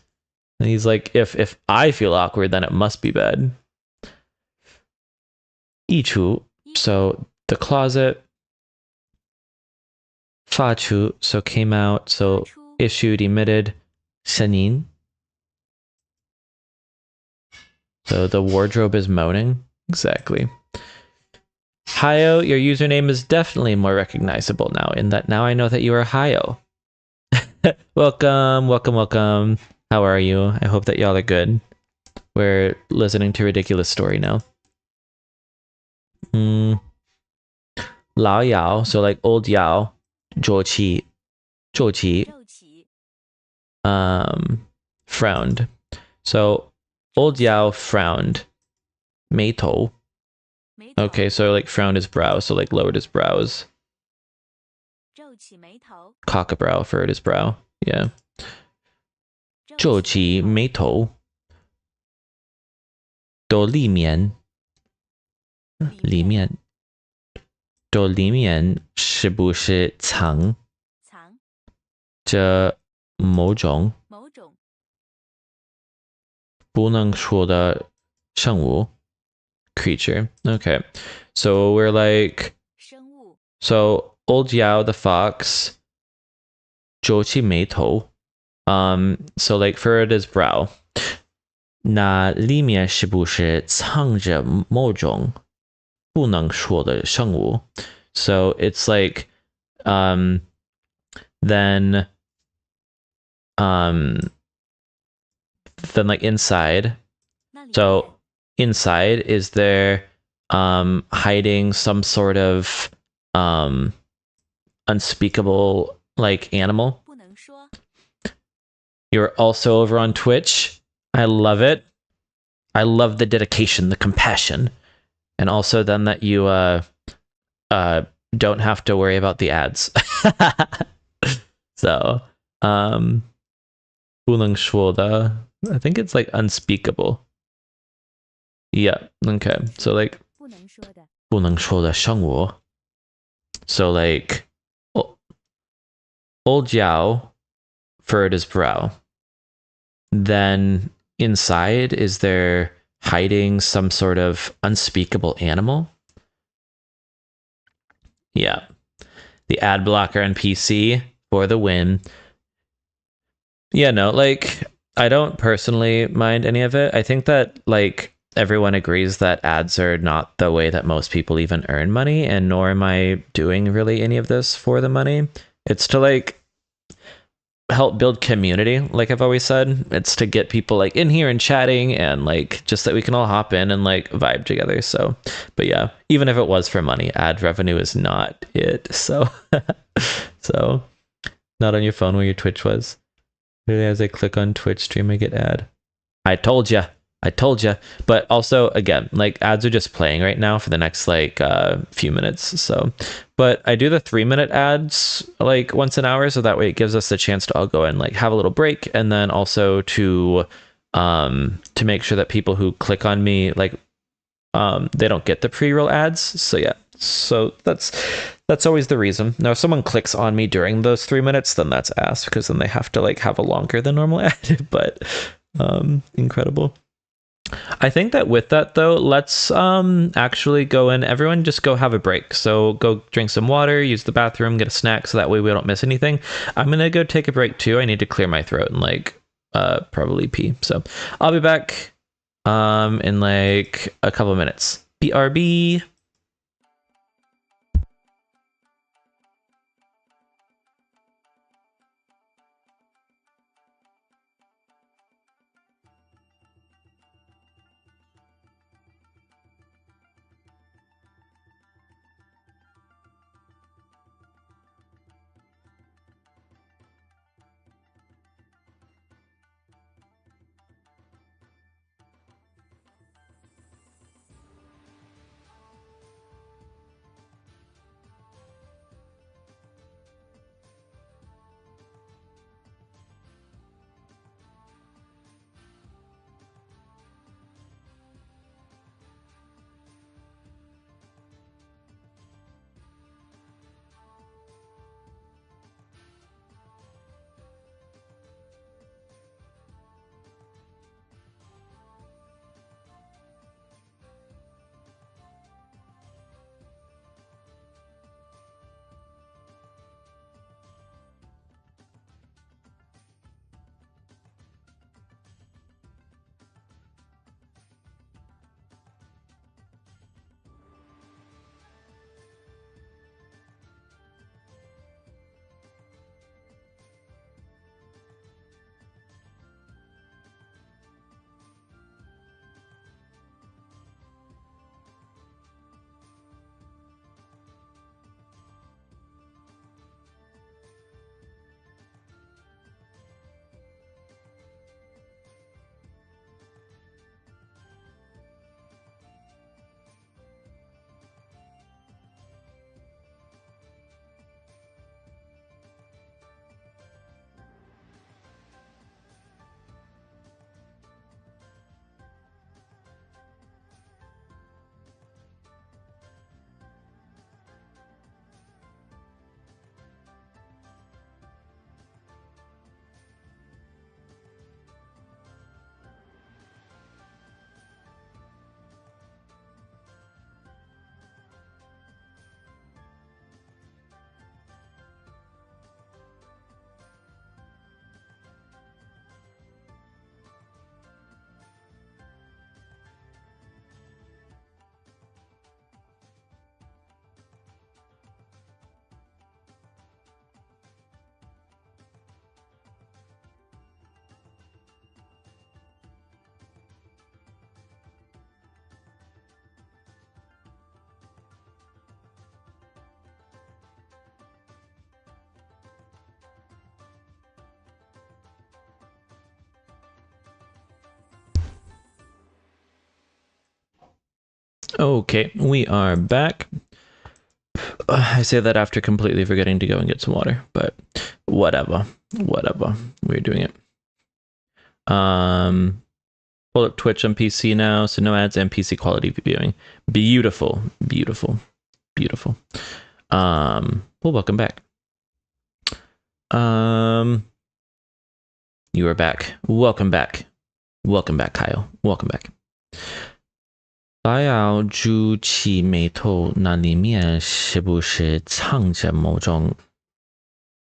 [SPEAKER 1] And he's like, if I feel awkward, then it must be bad. 溢出, so the closet. 发出, so came out, so issued, emitted. 声音, so the wardrobe is moaning. Exactly. Hayo, your username is definitely more recognizable now, in that now I know that you are Hayo. Welcome. How are you? I hope that y'all are good. We're listening to a ridiculous story now. 老姚, so like old Yao, 周期, frowned. So old Yao frowned. 眉头. Okay, so like frowned his brow, so like lowered his brows.
[SPEAKER 2] 皱起眉头
[SPEAKER 1] Cock a brow, furrowed his brow. Yeah. 皱起眉头. 都里面都里面是不是藏着某种不能说的生物 creature. Okay, so we're like, so old Yao the fox 皱起眉头, so like furrowed his brow. 那里面是不是藏着某种不能说的生物? So it's like, then like inside. So inside, is there hiding some sort of unspeakable like animal? You're also over on Twitch. I love it. I love the dedication, the compassion, and also then that you don't have to worry about the ads. So, 不能说的, I think it's like unspeakable. Yeah, okay. So like 不能说的生活. So like, old Jiao, furred his brow. Then inside, is there hiding some sort of unspeakable animal? Yeah. The ad blocker NPC for the win. Yeah, no, like, I don't personally mind any of it. I think that, like, everyone agrees that ads are not the way that most people even earn money, and nor am I doing really any of this for the money. It's to, like, help build community, like I've always said. It's to get people, like, in here and chatting, and, like, just that we can all hop in and, like, vibe together. So, but yeah, even if it was for money, ad revenue is not it. So, so, not on your phone where your Twitch was. As I click on Twitch stream, I get ad. I told you. I told you. But also, again, like, ads are just playing right now for the next, like, few minutes. So, but I do the 3-minute ads, like, once an hour. So that way it gives us the chance to all go and, like, have a little break. And then also to make sure that people who click on me, like, they don't get the pre-roll ads. So yeah. So that's always the reason. Now, if someone clicks on me during those 3 minutes, then that's ass, because then they have to, like, have a longer than normal ad. But incredible. I think that with that, though, let's actually go in. Everyone just go have a break. So go drink some water, use the bathroom, get a snack, so that way we don't miss anything. I'm gonna go take a break too. I need to clear my throat and, like, probably pee. So I'll be back in, like, a couple minutes. BRB. Okay, we are back. I say that after completely forgetting to go and get some water, but whatever. We're doing it. pull up Twitch on PC now, so no ads and PC quality viewing. Beautiful, beautiful, beautiful. Well, welcome back. You are back. Welcome back. Welcome back, Kyle. Welcome back. 白咬猪气眉头那里面是不是藏着某种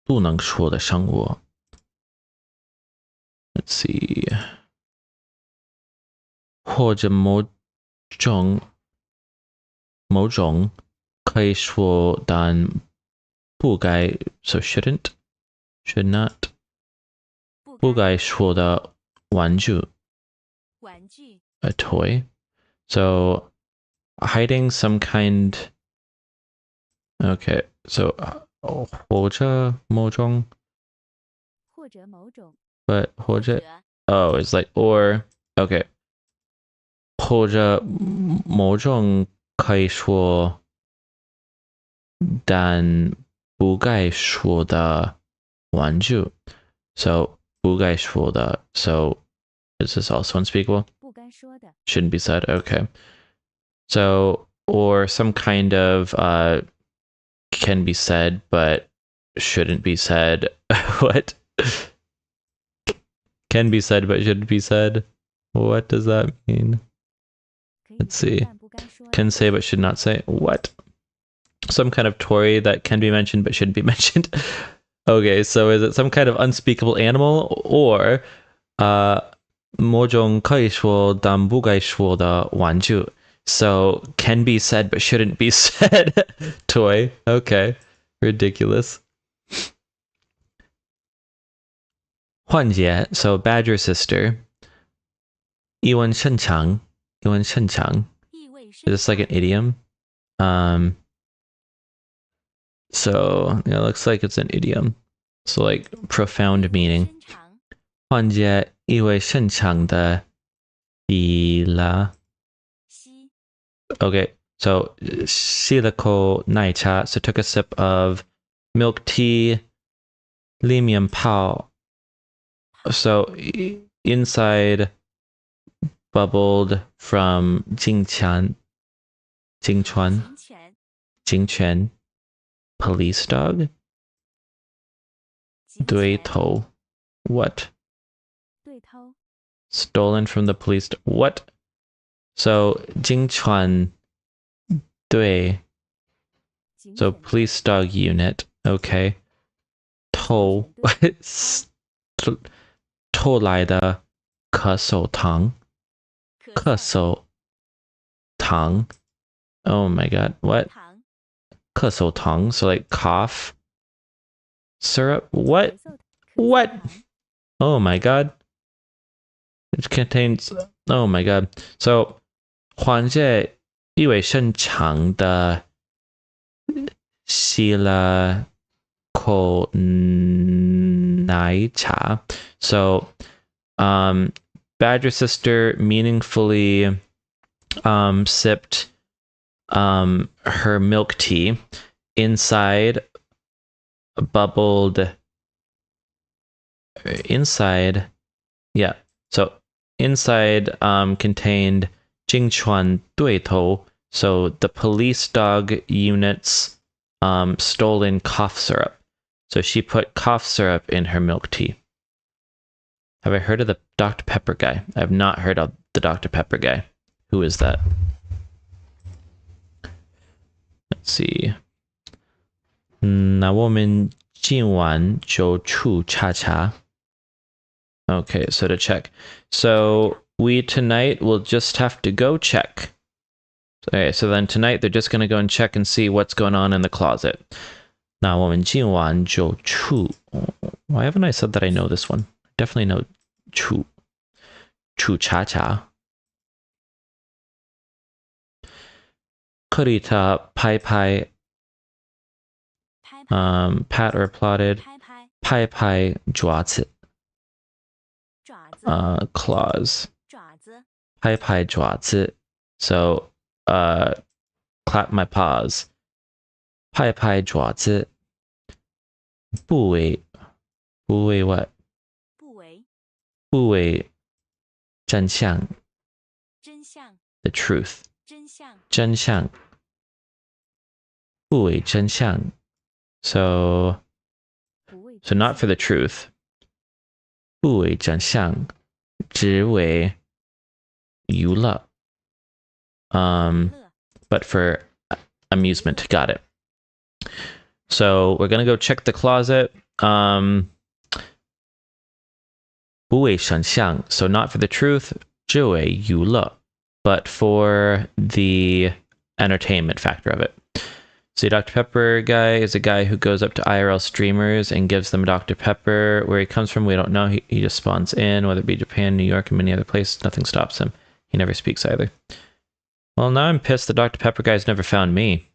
[SPEAKER 1] 不能说的生活 ？Let's see. 或者某种可以说但不该 so shouldn't should not 不该说的玩具 a toy so hiding some kind okay so 或者某种 but 或者 oh it's like or okay 或者某种可以说但不该说的玩具 so 不该说的 so is this also unspeakable? Shouldn't be said. Okay. So, or some kind of can be said but shouldn't be said. What? Can be said but shouldn't be said. What does that mean? Let's see. Can say but should not say. What? Some kind of toy that can be mentioned but shouldn't be mentioned. Okay, so is it some kind of unspeakable animal or 某种可以说但不该说的玩具 so can be said but shouldn't be said toy okay ridiculous 幻姐 so badger sister 意文深长 is this like an idiom so yeah, it looks like it's an idiom so like profound meaning 幻姐意味深长的伊拉 okay so 吸了口奶茶 so took a sip of milk tea 里面泡 so inside bubbled from 金泉 police dog 对头 what stolen from the police what so 金泉对 so police dog unit okay 偷偷来的咳嗽糖 oh my god what 咳嗽糖 so like cough syrup what oh my god it contains oh my god so 缓解意味深长的吸了口奶茶 so badger sister meaningfully sipped her milk tea inside bubbled inside yeah so inside contained 金泉对头 so the police dog unit's stolen cough syrup so she put cough syrup in her milk tea have I heard of the Dr. Pepper guy? I have not heard of the Dr. Pepper guy. Who is that? Let's see. 那我们今晚就去查查 Okay, so to check. So we tonight will just have to go check. Okay, so then tonight they're just going to go and check and see what's going on in the closet. 那我们今晚就去 Why haven't I said that I know this one? Definitely know 去查查 Kurita pai pai pat or plotted pai pai 爪子 claws pai pai 爪子 so clap my paws pai pai 爪子部位 what 部位真相
[SPEAKER 2] 真相
[SPEAKER 1] the truth
[SPEAKER 2] 真相
[SPEAKER 1] 真相不为真相 so
[SPEAKER 2] 不为
[SPEAKER 1] so not for the truth 不为真相只为娱乐 but for amusement. Got it. So we're gonna go check the closet. 不为真相 so not for the truth 只为娱乐 but for the entertainment factor of it. So Dr. Pepper guy is a guy who goes up to IRL streamers and gives them Dr. Pepper. Where he comes from, we don't know. He just spawns in, whether it be Japan, New York, and many other places. Nothing stops him. He never speaks either. Well, now I'm pissed the Dr. Pepper guy's never found me.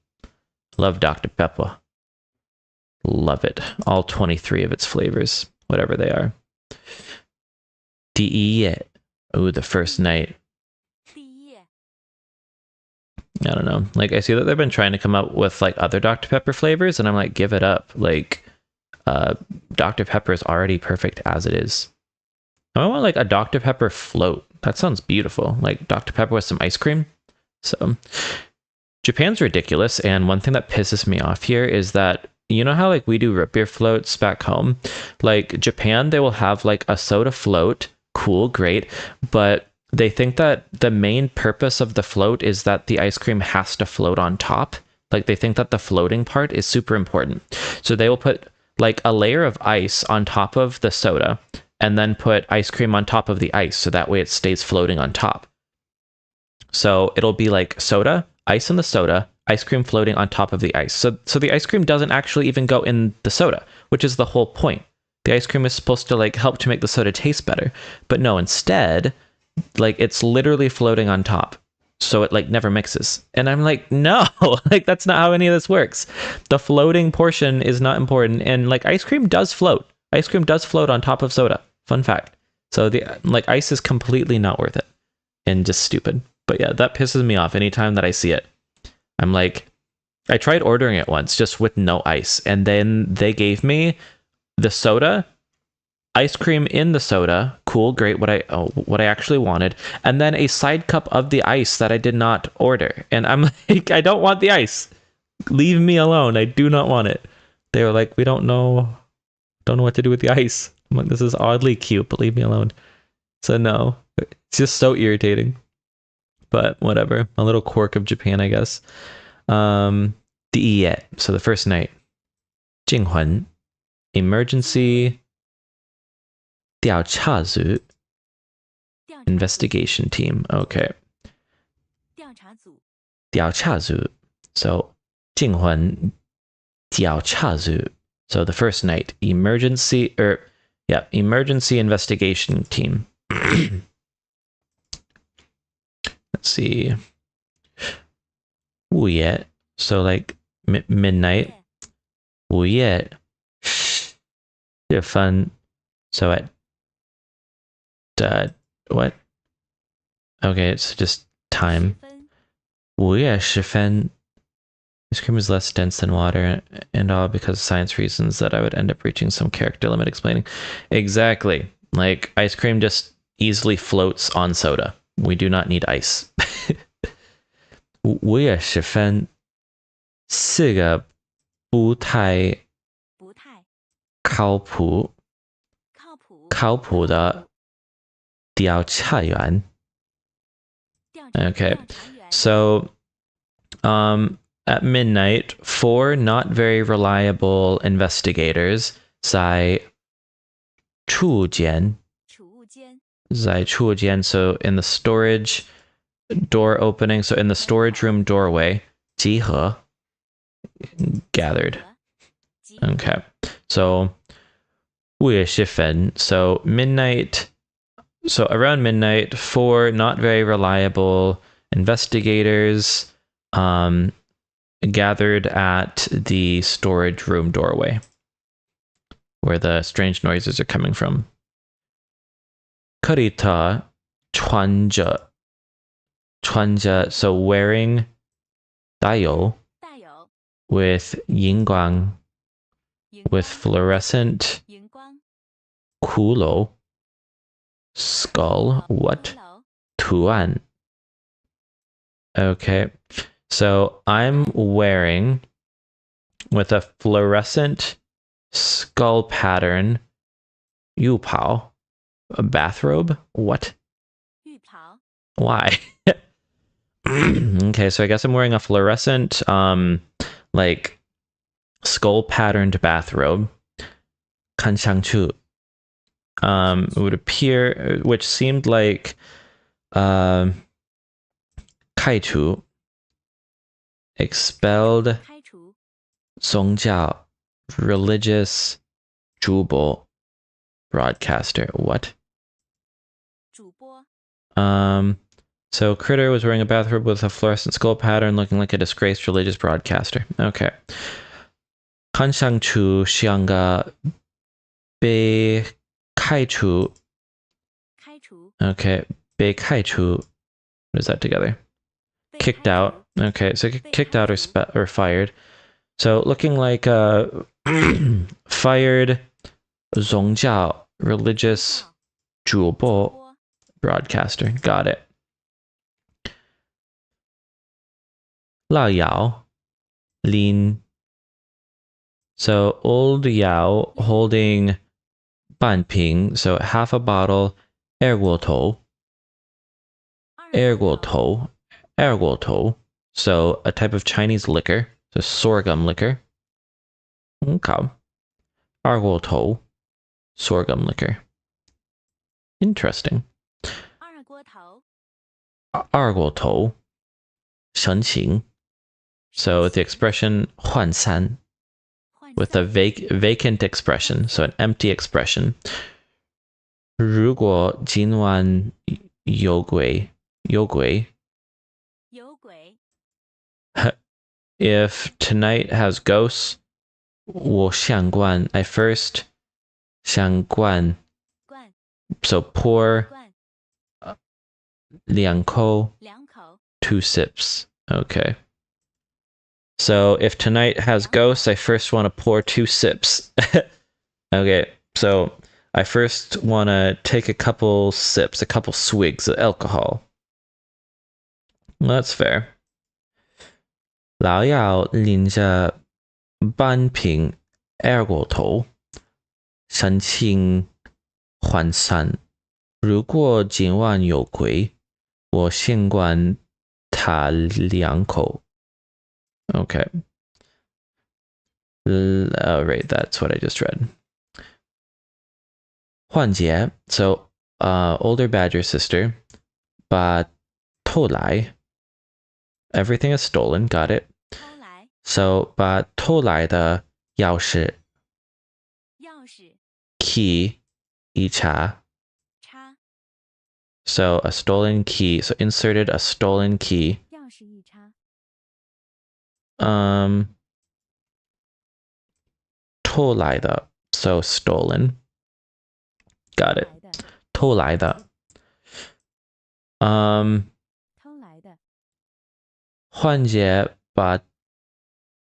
[SPEAKER 1] Love Dr. Pepper. Love it. All 23 of its flavors, whatever they are. 第一页. Ooh, the first night.
[SPEAKER 2] 第一页
[SPEAKER 1] I don't know. Like, I see that they've been trying to come up with, like, other Dr. Pepper flavors, and I'm like, give it up. Like, Dr. Pepper is already perfect as it is. I want, like, a Dr. Pepper float. That sounds beautiful. Like, Dr. Pepper with some ice cream. So, Japan's ridiculous, and one thing that pisses me off here is that, you know how, like, we do root beer floats back home? Like, Japan, they will have, like, a soda float. Cool, great. But they think that the main purpose of the float is that the ice cream has to float on top. Like, they think that the floating part is super important. So they will put, like, a layer of ice on top of the soda, and then put ice cream on top of the ice, so that way it stays floating on top. So it'll be like soda, ice in the soda, ice cream floating on top of the ice. So the ice cream doesn't actually even go in the soda, which is the whole point. The ice cream is supposed to, like, help to make the soda taste better. But no, instead, like, it's literally floating on top. So it, like, never mixes. And I'm like, no, like, that's not how any of this works. The floating portion is not important. And, like, ice cream does float. Ice cream does float on top of soda. Fun fact. So the, like, ice is completely not worth it. And just stupid. But yeah, that pisses me off anytime that I see it. I'm like, I tried ordering it once just with no ice, and then they gave me the soda, ice cream in the soda, cool, great, what I actually wanted, and then a side cup of the ice that I did not order. And I'm like, I don't want the ice. Leave me alone. I do not want it. They were like, we don't know what to do with the ice. I'm like, this is oddly cute, but leave me alone. So no, it's just so irritating. But whatever, a little quirk of Japan, I guess. 第一页, so the first night. 惊魂, emergency 调查组 investigation team. Okay.
[SPEAKER 2] 调查组
[SPEAKER 1] 调查组, so 惊魂调查组. So the first night, emergency investigation team. Let's see. 午夜, so like midnight. 午夜是分, so at what? Okay, it's just time. 午夜时分. Ice cream is less dense than water, and all because of science reasons that I would end up reaching some character limit explaining. Exactly. Like, ice cream just easily floats on soda. We do not need ice. 午夜时分是个不太靠谱的调查员. Okay, so at midnight, 4 not very reliable investigators 在储物间, so in the storage door opening, so in the storage room doorway, 集合, gathered. Okay, so 午夜时分, so midnight, so around midnight, 4 not very reliable investigators gathered at the storage room doorway where the strange noises are coming from. 克里特穿着, so wearing 带有 with 荧光 with fluorescent 骷髅 skull, what? 图案. Okay, so I'm wearing with a fluorescent skull pattern 浴袍, a bathrobe. What?
[SPEAKER 2] 浴袍
[SPEAKER 1] Why? Okay, so I guess I'm wearing a fluorescent, like skull patterned bathrobe. 看上去 it would appear, which seemed like 开除 expelled
[SPEAKER 2] 开除
[SPEAKER 1] 宗教 religious 主播 broadcaster. What?
[SPEAKER 2] 主播
[SPEAKER 1] So Critter was wearing a bathrobe with a fluorescent skull pattern, looking like a disgraced religious broadcaster. Okay. 看上去像个被开除
[SPEAKER 2] 开除
[SPEAKER 1] Okay, 被开除. What is that together?
[SPEAKER 2] 被
[SPEAKER 1] Kicked
[SPEAKER 2] 开除
[SPEAKER 1] out. Okay, so kicked out or fired. So looking like fired 宗教 religious 主播
[SPEAKER 2] 播
[SPEAKER 1] broadcaster. Got it. 老姚 lean. So old Yao holding 半瓶, so half a bottle 二锅头二锅头 so a type of Chinese liquor, so sorghum liquor. Okay. 二锅头 sorghum liquor. Interesting.
[SPEAKER 2] 二锅头
[SPEAKER 1] 二锅头神情 so the expression 涣散
[SPEAKER 2] 涣
[SPEAKER 1] with a
[SPEAKER 2] 散
[SPEAKER 1] vacant expression, so an empty expression. 如果今晚有鬼
[SPEAKER 2] 有鬼
[SPEAKER 1] if tonight has ghosts 我相关 I first 相关
[SPEAKER 2] 灌
[SPEAKER 1] so pour
[SPEAKER 2] 灌
[SPEAKER 1] 两口
[SPEAKER 2] 两口
[SPEAKER 1] 2 sips. Okay. So if tonight has ghosts, I first want to pour 2 sips. Okay, so I first want to take a couple sips, a couple swigs of alcohol. Well, that's fair. 老要拎着半瓶二锅头，神情涣散。如果今晚有鬼，我先灌他两口。Okay. Right, that's what I just read. 换姐 so older badger sister 把偷来 everything is stolen, got it.
[SPEAKER 2] 偷来
[SPEAKER 1] So 把偷来的钥匙
[SPEAKER 2] 钥匙
[SPEAKER 1] key 一插
[SPEAKER 2] 插
[SPEAKER 1] so a stolen key, so inserted a stolen key.
[SPEAKER 2] 钥匙一插
[SPEAKER 1] 偷来的 so stolen, got it.
[SPEAKER 2] 来的
[SPEAKER 1] 偷来的
[SPEAKER 2] 偷来的
[SPEAKER 1] 换姐把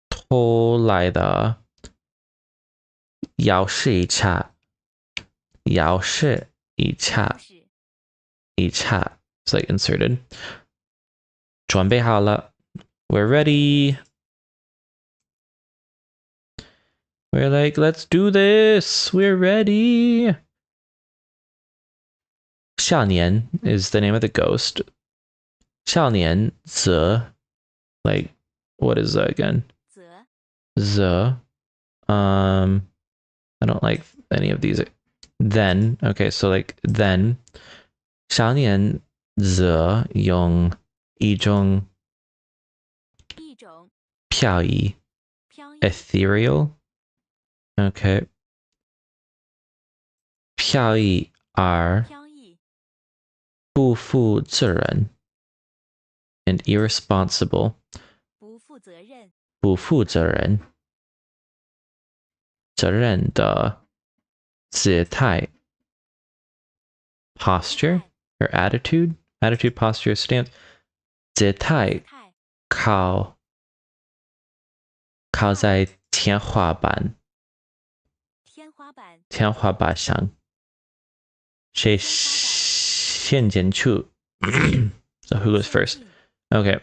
[SPEAKER 1] 偷来的钥匙一插钥匙一插
[SPEAKER 2] 钥匙
[SPEAKER 1] 一插 it's like inserted 准备好了 we're ready. We're like, let's do this. We're ready. 少年 is the name of the ghost. 少年则 like what is that again?
[SPEAKER 2] 则
[SPEAKER 1] The I don't like any of these. Then okay, so like then 少年则用一种
[SPEAKER 2] 一种
[SPEAKER 1] 飘逸
[SPEAKER 2] 飘逸
[SPEAKER 1] ethereal okay 飘逸而
[SPEAKER 2] 飘逸
[SPEAKER 1] 不负责任 and irresponsible
[SPEAKER 2] 不负责任
[SPEAKER 1] 不负责任责任的姿态 posture or attitude posture stance 姿态
[SPEAKER 2] 姿态
[SPEAKER 1] 靠在天花板
[SPEAKER 2] 天花板
[SPEAKER 1] 上谁陷进去 So who goes first? Okay.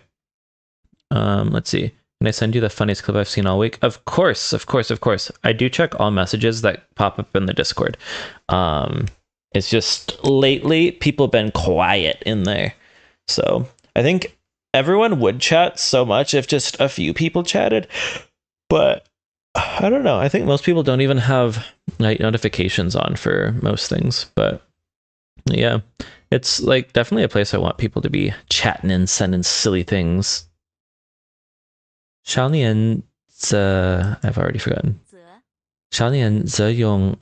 [SPEAKER 1] Let's see. Can I send you the funniest clip I've seen all week? Of course, of course, of course. I do check all messages that pop up in the Discord. It's just lately people have been quiet in there. So I think everyone would chat so much if just a few people chatted. But I don't know. I think most people don't even have like notifications on for most things. But yeah, it's like definitely a place I want people to be chatting and sending silly things. 少年则 I've already forgotten. 少年则用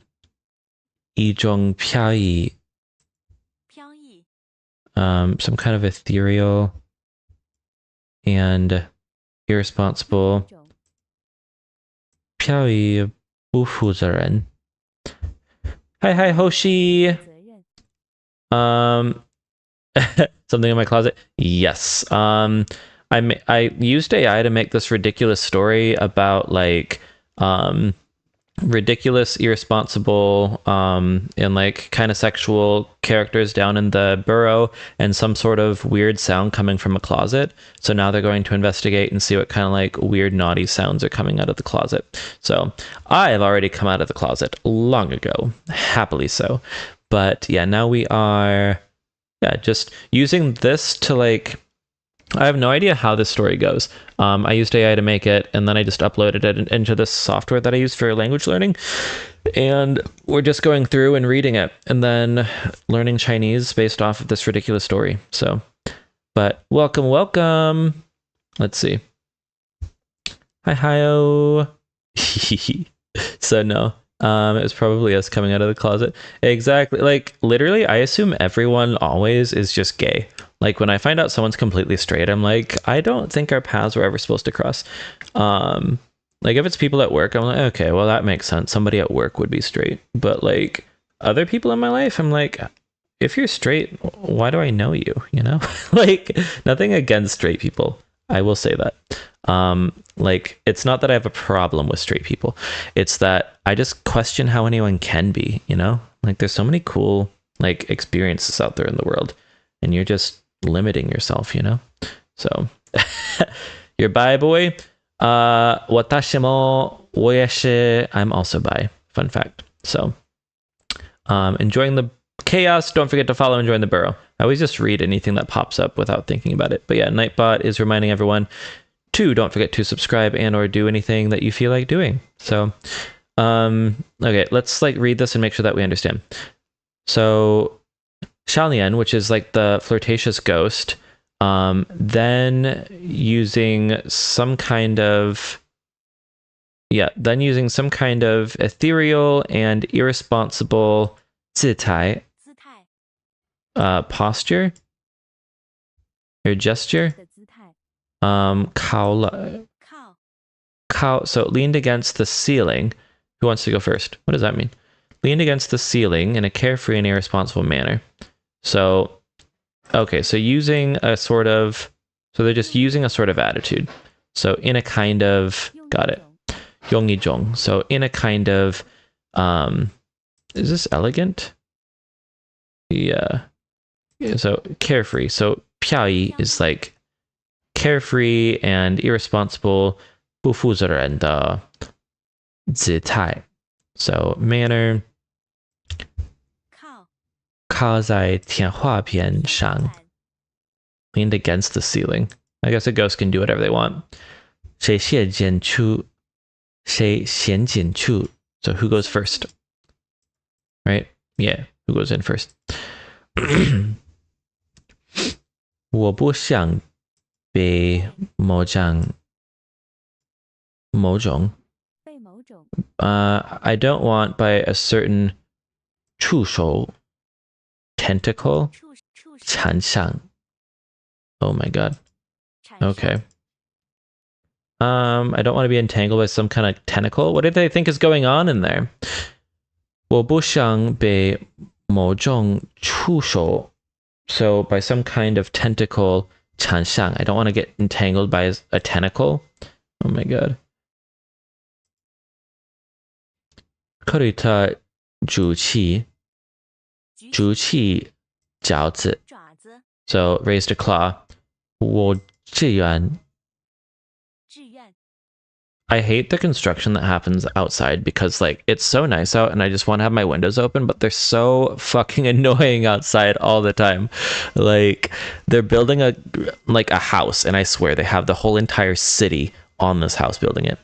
[SPEAKER 1] 一种飘逸 some kind of ethereal and irresponsible 飘逸不负责任 Hi Hoshi
[SPEAKER 2] 责任
[SPEAKER 1] something in my closet. Yes. I used AI to make this ridiculous story about like ridiculous, irresponsible, and like kind of sexual characters down in the burrow and some sort of weird sound coming from a closet. So now they're going to investigate and see what kind of like weird, naughty sounds are coming out of the closet. So I have already come out of the closet long ago, happily so. But yeah, now we are, just using this to like, I have no idea how this story goes. I used AI to make it, and then I just uploaded it into this software that I use for language learning. And we're just going through and reading it, and then learning Chinese based off of this ridiculous story. So, but welcome. Let's see. Hi. So no. It was probably us coming out of the closet. Exactly. Like literally, I assume everyone always is just gay. Like when I find out someone's completely straight, I'm like, I don't think our paths were ever supposed to cross. Like if it's people at work, I'm like, okay, well that makes sense. Somebody at work would be straight. But like other people in my life, I'm like, if you're straight, why do I know you? You know? Like nothing against straight people. I will say that. Like it's not that I have a problem with straight people. It's that I just question how anyone can be, you know? Like there's so many cool like experiences out there in the world and you're just limiting yourself, you know? So you're bi boy. Watashi mo oyashi. I'm also bi. Fun fact. So enjoying the chaos. Don't forget to follow and join the burrow. I always just read anything that pops up without thinking about it. But yeah, Nightbot is reminding everyone to don't forget to subscribe and or do anything that you feel like doing. So okay, let's like read this and make sure that we understand. So Xiaolian, which is like the flirtatious ghost, then using some kind of ethereal and irresponsible 姿态 posture or gesture.
[SPEAKER 2] 的姿态
[SPEAKER 1] So leaned against the ceiling. Who wants to go first? What does that mean? Leaned against the ceiling in a carefree and irresponsible manner. So, okay, so they're just using a sort of attitude. So in a kind of, got it. Yongijong. So in a kind of, is this elegant? Yeah. So carefree. So 飘逸 is like carefree and irresponsible, 不负责任的姿态. So manner 靠在天花板上 leaned against the ceiling. I guess a ghost can do whatever they want. 谁先进去 So who goes first? Right? Yeah, who goes in first? 我不想被某种 I don't want by a certain 触手 tentacle 缠上 Oh my god. Okay. I don't want to be entangled by some kind of tentacle. What do they think is going on in there? 我不想被某种触手 So by some kind of tentacle 缠上 I don't want to get entangled by a tentacle. Oh my god. 克里特主气饺子 So raised a claw. 我志愿 I hate the construction that happens outside because like it's so nice out and I just want to have my windows open, but they're so fucking annoying outside all the time. Like they're building a house and I swear they have the whole entire city on this house building it.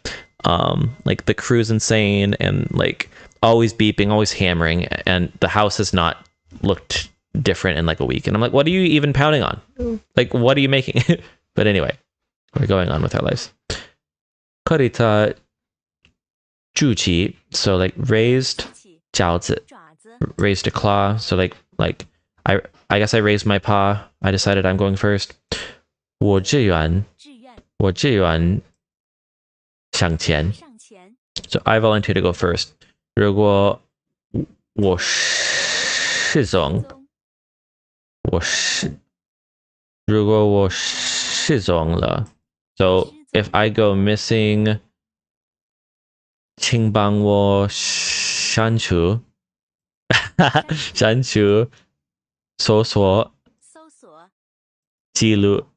[SPEAKER 1] Like the crew's insane and like always beeping, always hammering, and the house has not looked different in like a week. And I'm like, what are you even pounding on? Like, what are you making? But anyway, we're going on with our lives. Korita juchi, so like raised 饺子, raised a claw. So like I guess I raised my paw. I decided I'm going first. 我志愿向前. So I volunteer to go first. 如果我失踪了, so if I go missing, 请帮我删除搜索记录.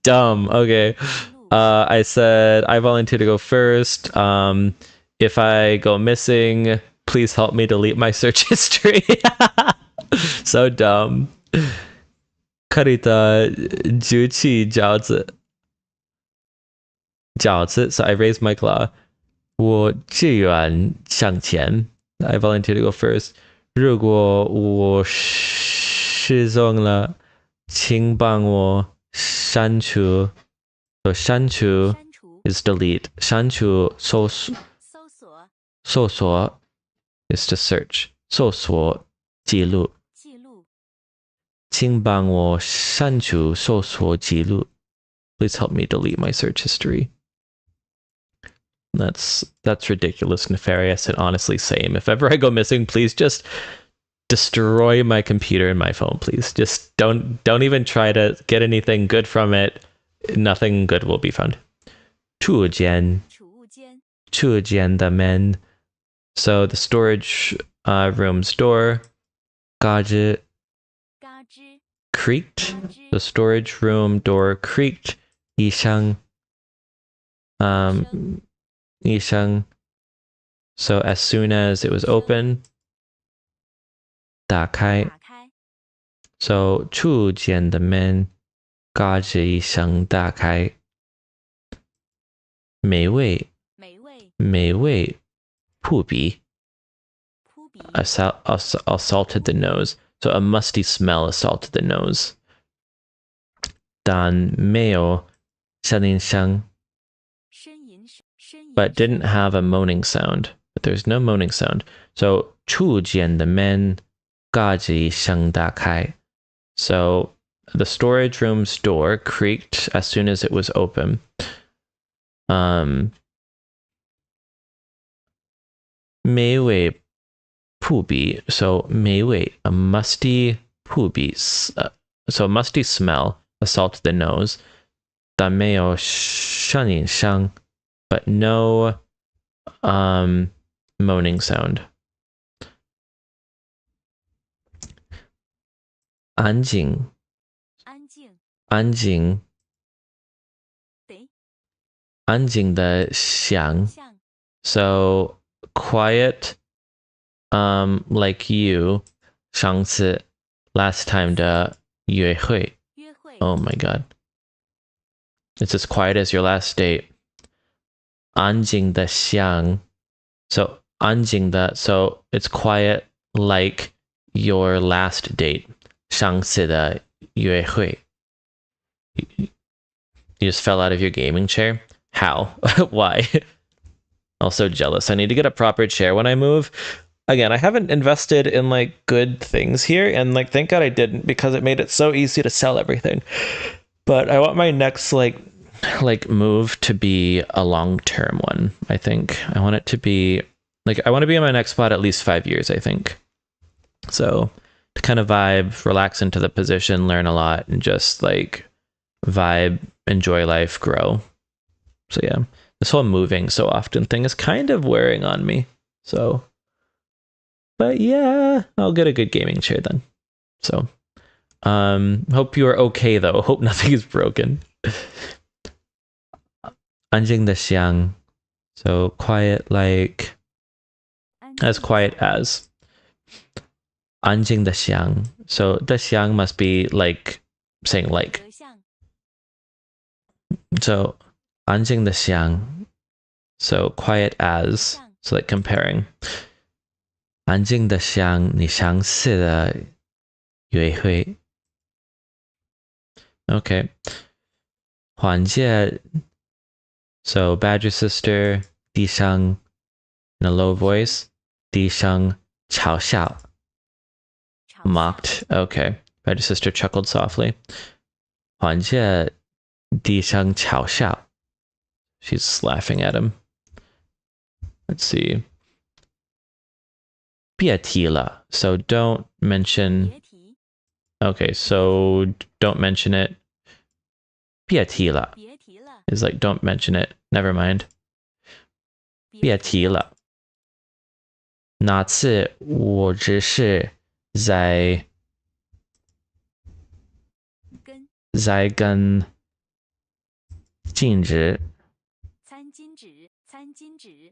[SPEAKER 1] Dumb. Okay. I said I volunteer to go first. If I go missing, please help me delete my search history. So dumb. Karita juchi 饺子. So I raised my claw. 我志愿向前. I volunteer to go first. 如果我失踪了，请帮我删除. So 删除 is delete. 删除搜索 is to search. 搜索记录. 请帮我删除搜索记录. Please help me delete my search history. That's ridiculous, nefarious, and honestly same. If ever I go missing, please just destroy my computer and my phone, please. Just don't even try to get anything good from it. Nothing good will be found. 储物间的门. So the storage room's door. 嘎吱 creaked. The storage room door creaked. 一声 So as soon as it was open, 打开. So 储物间的门嘎吱一声打开. 美味扑鼻. Assaulted the nose. So a musty smell assaulted the nose. 但没有声音声. But didn't have a moaning sound. But there's no moaning sound. So 储物间的门嘎吱一声打开. So the storage room's door creaked as soon as it was open. 美味扑鼻. So 美味, a musty 扑鼻, so a musty smell assaulted the nose. 但没有声音声, but no moaning sound. 安静的想. So quiet, like you, 上次 last time 的约会. Oh my god. It's as quiet as your last date. 安静的想. So 安静的, so it's quiet like your last date. 上次的约会. You just fell out of your gaming chair? How? Why? Also jealous. I need to get a proper chair when I move. Again, I haven't invested in like good things here, and like thank God I didn't, because it made it so easy to sell everything. But I want my next like move to be a long-term one, I think. I want it to be like, I want to be in my next spot at least 5 years, I think. So to kind of vibe, relax into the position, learn a lot, and just like vibe, enjoy life, grow. So yeah, this whole moving so often thing is kind of wearing on me. So, but yeah, I'll get a good gaming chair then. So Hope you are okay though. Hope nothing is broken. 安静的香, so quiet like as quiet as. 安静的香, so the 香 must be like saying like. So 安静的香, so quiet as, so like comparing. 安静的像你相似的约会. Okay. 缓解, so Badger Sister, 低声 in a low voice, 低声嘲笑 mocked. Okay. Badger Sister chuckled softly. 缓解低声嘲笑. She's laughing at him. Let's see. 别提了, so don't mention. Okay, so don't mention it. 别提了 is like don't mention it. Never mind. 别提了。那次我只是在跟禁止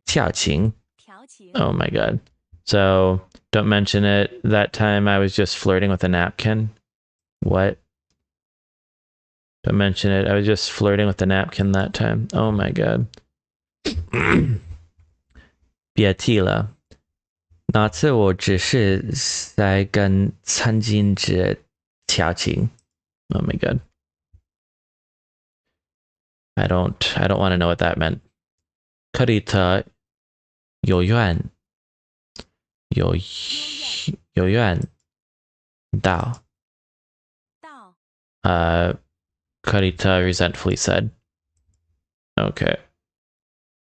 [SPEAKER 1] 调情. Oh my god. So don't mention it. That time I was just flirting with a napkin. What? Don't mention it. I was just flirting with the napkin that time. Oh my god. 别提了。那次我只是在跟餐巾纸调情. Oh my god. I don't want to know what that meant. 克里特有怨到 Karita resentfully said. Okay.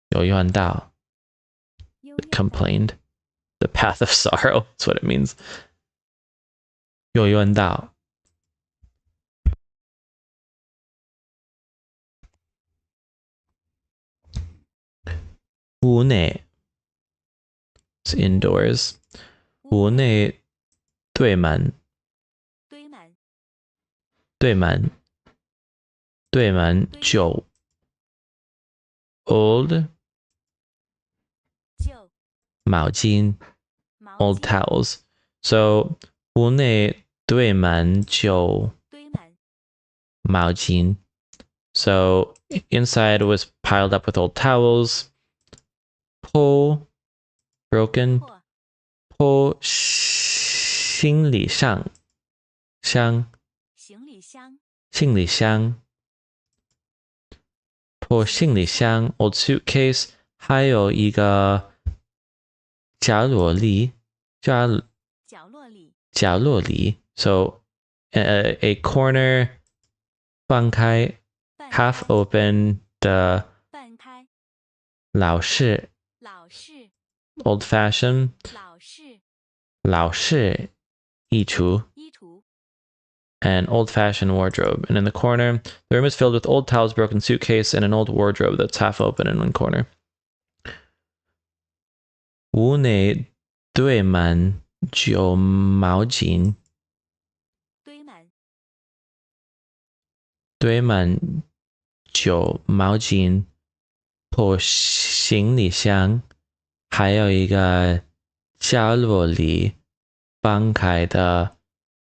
[SPEAKER 1] 有怨到 complained. The path of sorrow, that's what it means. 有怨到屋内 it's indoors. 屋内堆满旧 old 毛巾 old towels. So 屋内堆满旧毛巾. So inside was piled up with old towels. 破 broken. 破行李箱 破行李箱 old suitcase. 还有一个角落里 so a corner 半开 half open 的老式 old fashioned 老式衣橱 an old-fashioned wardrobe, and in the corner, the room is filled with old towels, broken suitcase, and an old wardrobe that's half open in one corner. 屋内堆满旧毛巾破行李箱，还有一个角落里半开的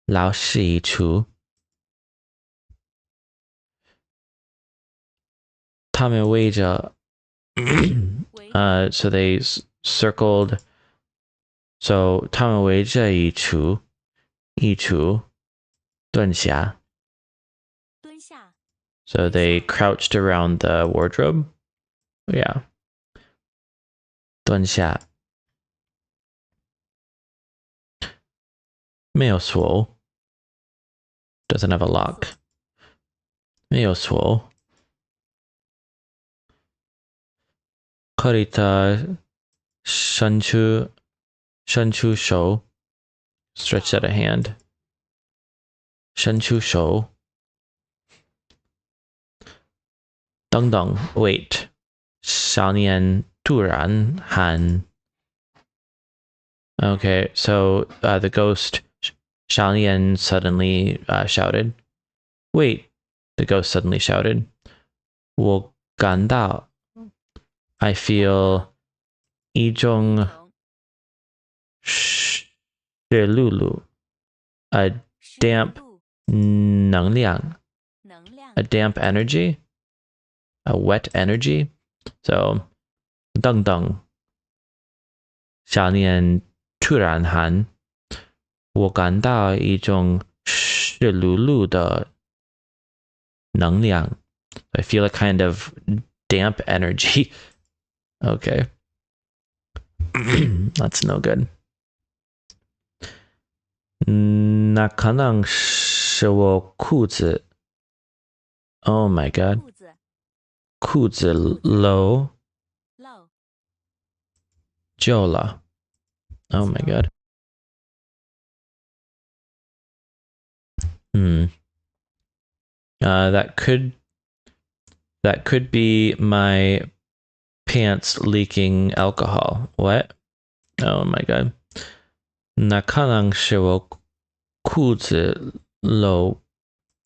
[SPEAKER 1] 老式衣橱。他们围着so they circled. So 他们围着衣橱蹲下。So they crouched around the wardrobe. Yeah. 蹲下。没有锁。Doesn't have a lock. 没有锁。克里特伸出手 stretched out a hand. 伸出手。等等 wait. 少年突然喊 Okay, so the ghost Xiaolian suddenly shouted. Wait, the ghost suddenly shouted. 我感到 I feel 一种湿漉漉 a damp 能量 a damp energy, a wet energy. So 噔噔小念突然喊我感到一种湿漉漉的能量 I feel a kind of damp energy. Okay. That's no good. 那可能是我裤子 Oh my god. 裤子漏旧了 Oh my god. That could be my pants leaking alcohol. What? Oh my god. 那可能是我裤子漏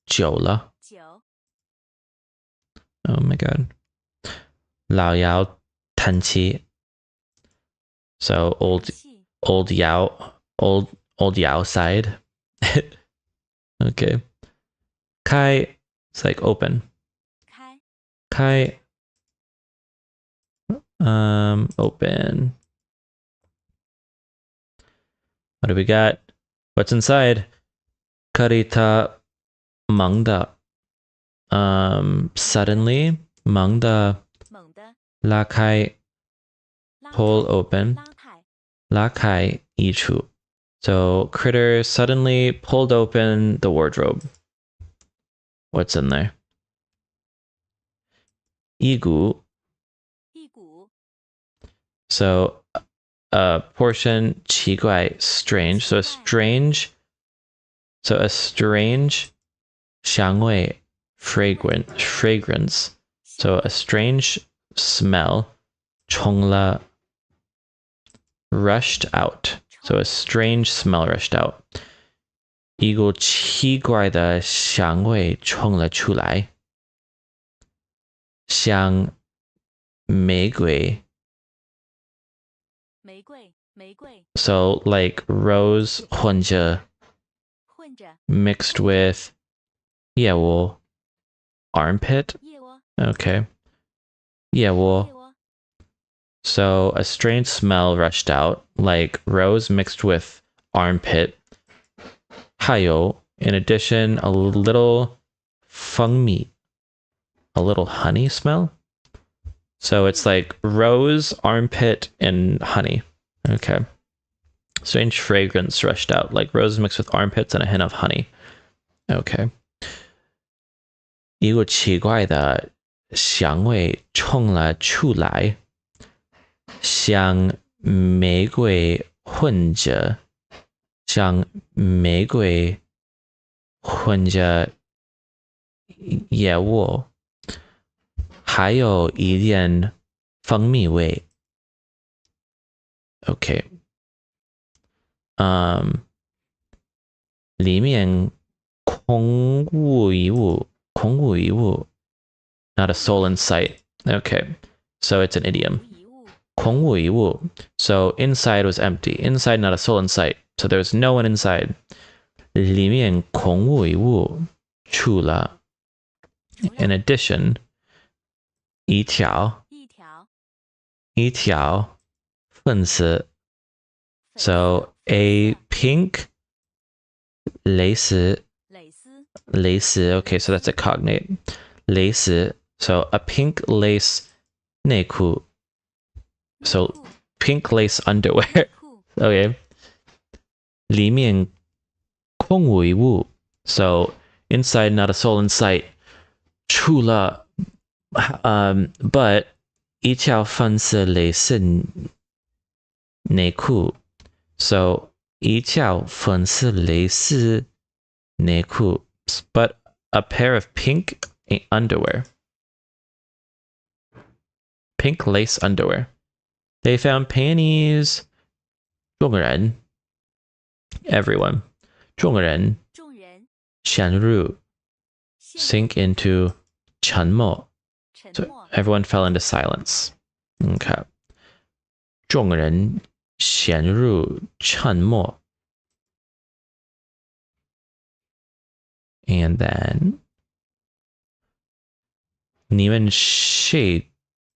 [SPEAKER 1] 久了 Oh my god. 老姚叹气 So old Yao side. Okay. Kai, it's like open. Kai. Open. What do we got? What's inside? Karita Mangda. Suddenly, Mangda La Kai pull open. La Kai Ichu. So Critter suddenly pulled open the wardrobe. What's in there? Igu. So a portion 奇怪 strange. So a strange 香味 fragrance. So a strange smell 冲了 rushed out. So a strange smell rushed out. 一股奇怪的香味冲了出来，像玫瑰。So like rose 混着 mixed with 腋窝 armpit. Okay. 腋窝. So a strange smell rushed out, like rose mixed with armpit. 还有, in addition, a little 蜂蜜, a little honey smell. So it's like rose, armpit, and honey. Okay. Strange fragrance rushed out, like rose mixed with armpits and a hint of honey. Okay. 一股奇怪的香味冲了出来，像玫瑰混着野窝，还有一点蜂蜜味。Okay. 里面空无一物 not a soul in sight. Okay. So it's an idiom. 空无一物 So inside was empty. Inside, not a soul in sight. So there's no one inside. 里面空无一物除了 In addition, 一条粉丝 So a pink 蕾丝 Okay, so that's a cognate. 蕾丝 So a pink lace 内裤 So pink lace underwear. Okay. 里面空无一物 So inside, not a soul in sight. 除了 but 一条粉色蕾丝内裤 So 一条粉色蕾丝内裤 but a pair of pink underwear. Pink lace underwear. They found panties. 众人 everyone. 众人陷入 sink into 沉默. So everyone fell into silence. Okay. 众人陷入沉默. And then 你们谁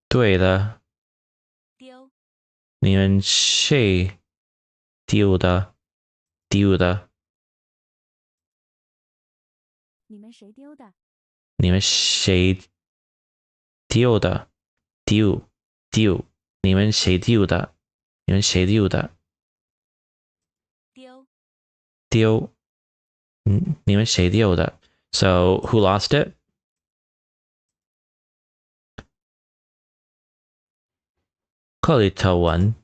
[SPEAKER 1] 对的？你们谁丢的？丢的？
[SPEAKER 2] 你们谁丢的？
[SPEAKER 1] 你们谁丢的？丢丢？你们谁丢的？你们谁丢的？
[SPEAKER 2] 丢
[SPEAKER 1] 丢？你们谁丢的？ So who lost it? Kolita won.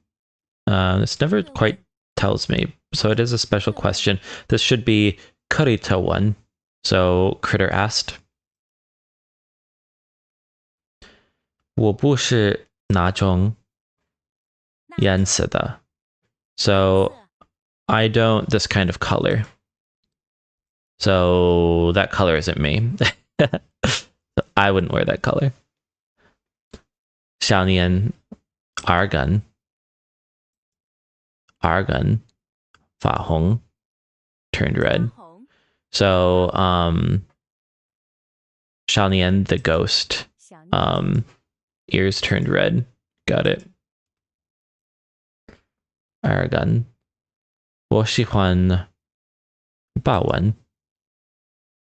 [SPEAKER 1] This never quite tells me, so it is a special question. This should be Kurita won. So Critter asked. 我不是那种颜色的. So I don't this kind of color. So that color isn't me. I wouldn't wear that color. 少年 argan 发红 turned red. So 少年 the ghost ears turned red. Got it. argan 我喜欢豹纹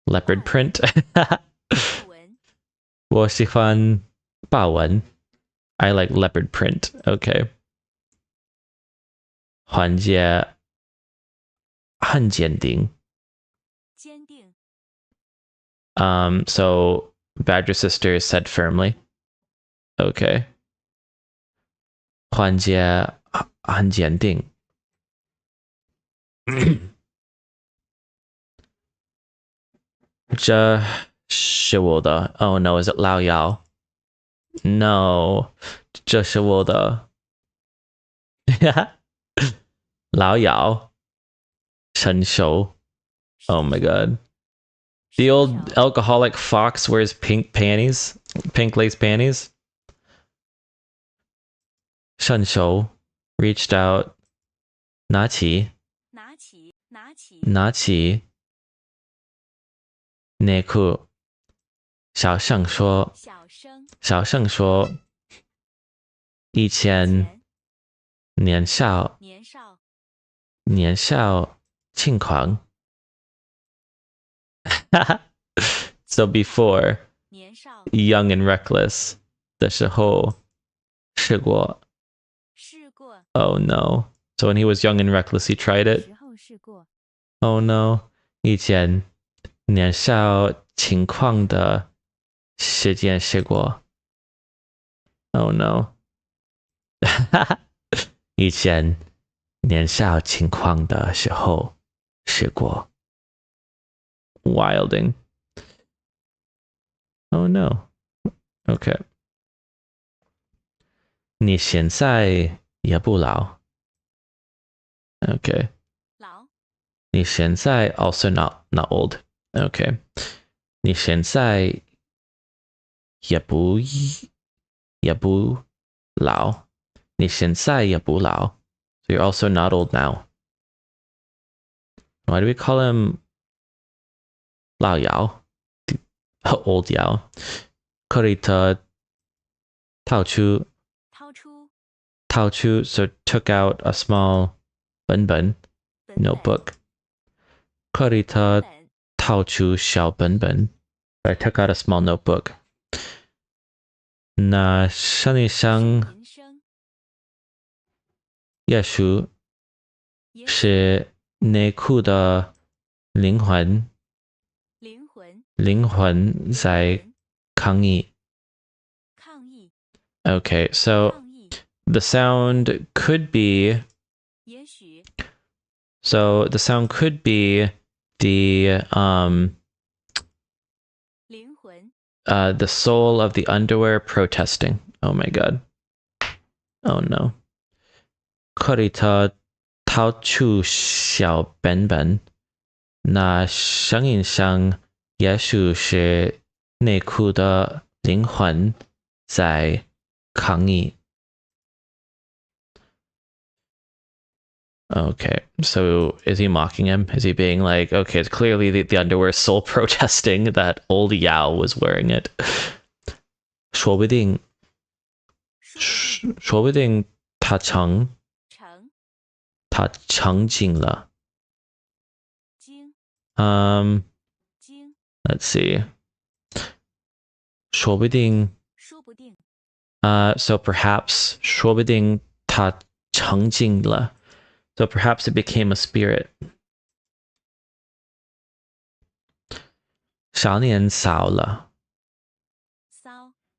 [SPEAKER 1] leopard print. 我喜欢豹纹 I like leopard print. Okay. 缓解很坚定. So Badger Sister said firmly. Okay. 缓解很坚定.这是我的. Oh no, is it Lao Yao? No, 这是我的. 老姚 成熟. Oh my god. The old alcoholic fox wears pink panties, pink lace panties. 成熟 reached out. 拿起内裤. 小声说以前年少轻狂. So before young and reckless 的时候试过. Oh no. So when he was young and reckless he tried it. Oh no. 以前年少轻狂的时间试过. Oh no. 以前年少轻狂的时候试过. Wilding. Oh no. Okay. 你现在也不老. Okay. 你现在 also not old. Okay. 你现在也不老. 你现在也不老. So you're also not old now. Why do we call him Lao Yao? Old Yao. Kurita 掏出, so took out a small 本本 notebook. Kurita 掏出小本本. I took out a small notebook. 那身体上也许是内裤的灵魂在抗议. Okay, so the sound could be the soul of the underwear protesting. Oh my god. Oh no. Kurita 掏出小本本那声音上也许是内裤的灵魂在抗议。Okay, so is he mocking him? Is he being like, okay, it's clearly the underwear soul protesting that old Yao was wearing it? 说不定他成精了。Let's see. 说不定 so perhaps 说不定他成精了。So perhaps it became a spirit. 少年骚了。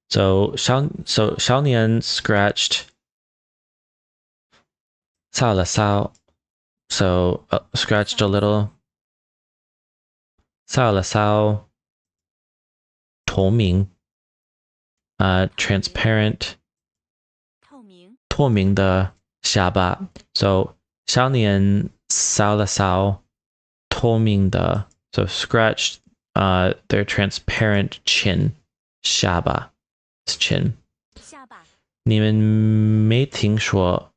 [SPEAKER 1] So 少年 scratched 骚了骚 so scratched a little 骚了骚透明transparent 透明的下巴 so 少年骚了骚透明的 so scratched their transparent chin 下巴 chin 你们没听说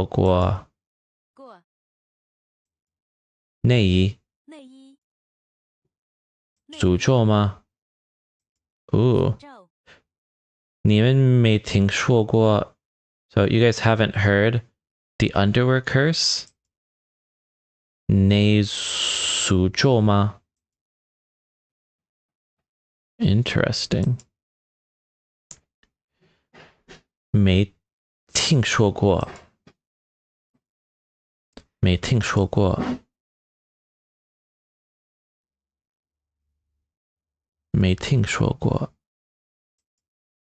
[SPEAKER 1] 过内衣诅咒吗？你们没听说过 So you guys haven't heard the underwear curse? 内诅咒吗？ Interesting. 没听说过。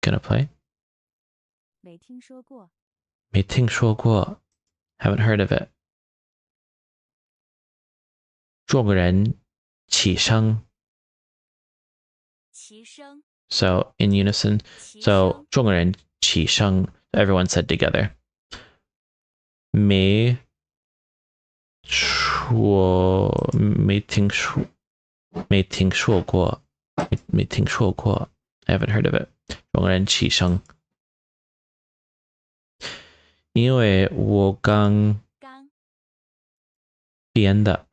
[SPEAKER 1] Gonna play?
[SPEAKER 2] 没听说过。
[SPEAKER 1] Haven't heard of it. 众人齐声。So in unison. So 众人齐声. Everyone said together. 没听说过。I haven't heard of it. 众人齐声。因为我刚编的。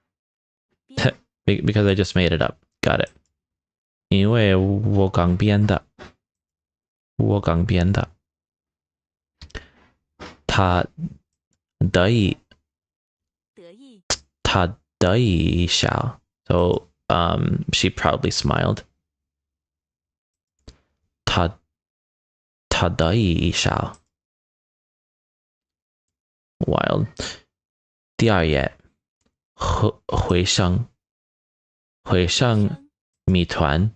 [SPEAKER 1] Because I just made it up. Got it. 因为我刚编的。他得意一笑。So she proudly smiled. 他得意一笑。Wild. 第二页回声谜团。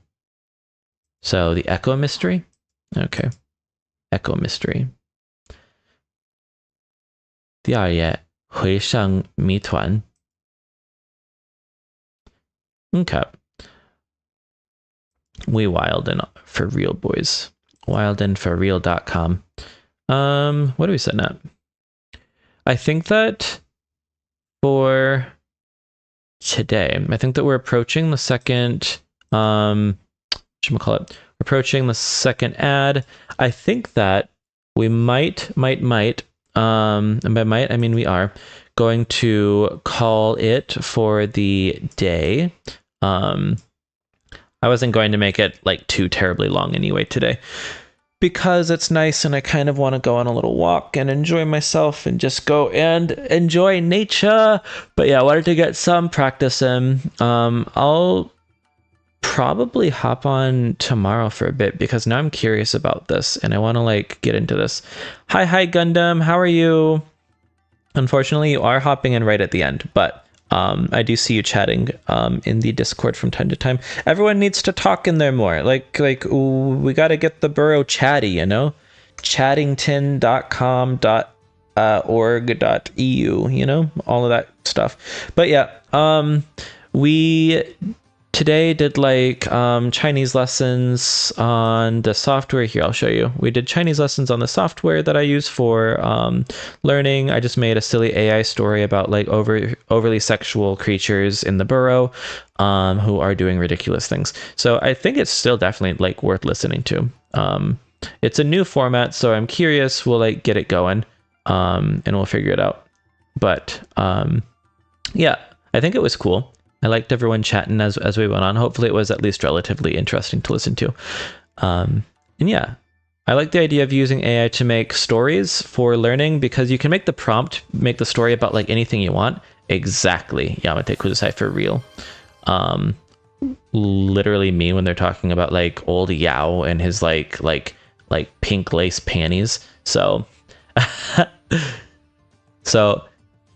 [SPEAKER 1] So the echo mystery? Okay. Echo mystery. 第二页回声谜团。Okay. We wild in for real boys. wildandforreal.com. What are we setting up? I think that for today, I think that we're approaching the second approaching the second ad. I think that we might and by might I mean we are going to call it for the day. I wasn't going to make it like too terribly long anyway today, because it's nice and I kind of want to go on a little walk and enjoy myself and just go and enjoy nature. But yeah, I wanted to get some practice in. I'll probably hop on tomorrow for a bit because now I'm curious about this and I want to like get into this. Hi Gundam, how are you? Unfortunately, you are hopping in right at the end, but I do see you chatting in the Discord from time to time. Everyone needs to talk in there more. Like we got to get the Burrow chatty, you know? chattington.com.org.eu, you know? All of that stuff. But yeah, we today did like Chinese lessons on the software. Here, I'll show you. We did Chinese lessons on the software that I use for learning. I just made a silly AI story about like overly sexual creatures in the Burrow who are doing ridiculous things. So I think it's still definitely like worth listening to. It's a new format, so I'm curious. We'll like get it going and we'll figure it out. But yeah, I think it was cool. I liked everyone chatting as we went on. Hopefully it was at least relatively interesting to listen to. And yeah, I like the idea of using AI to make stories for learning because you can make the prompt, make the story about like anything you want. Exactly. Yamate Kudasai for real. Literally me when they're talking about like old Yao and his like pink lace panties. So, so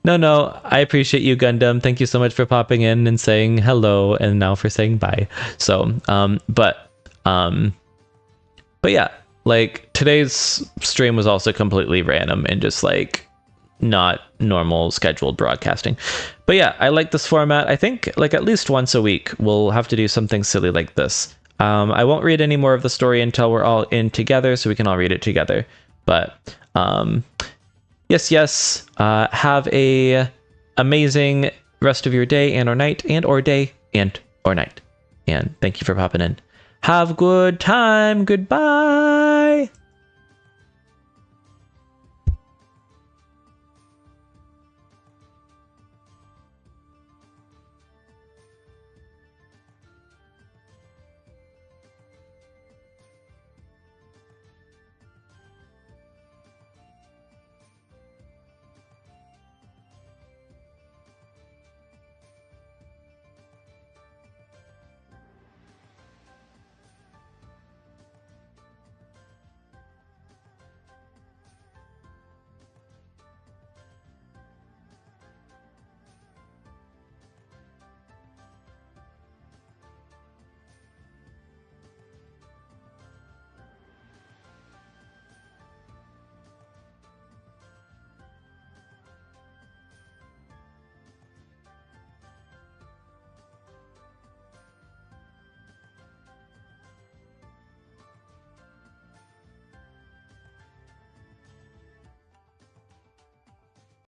[SPEAKER 1] no, I appreciate you, Gundam. Thank you so much for popping in and saying hello, and now for saying bye. So, but yeah, like today's stream was also completely random and just like not normal scheduled broadcasting. But yeah, I like this format. I think like at least once a week we'll have to do something silly like this. I won't read any more of the story until we're all in together, so we can all read it together. But yes. Have a amazing rest of your day and or night and or day and or night. And thank you for popping in. Have a good time. Goodbye.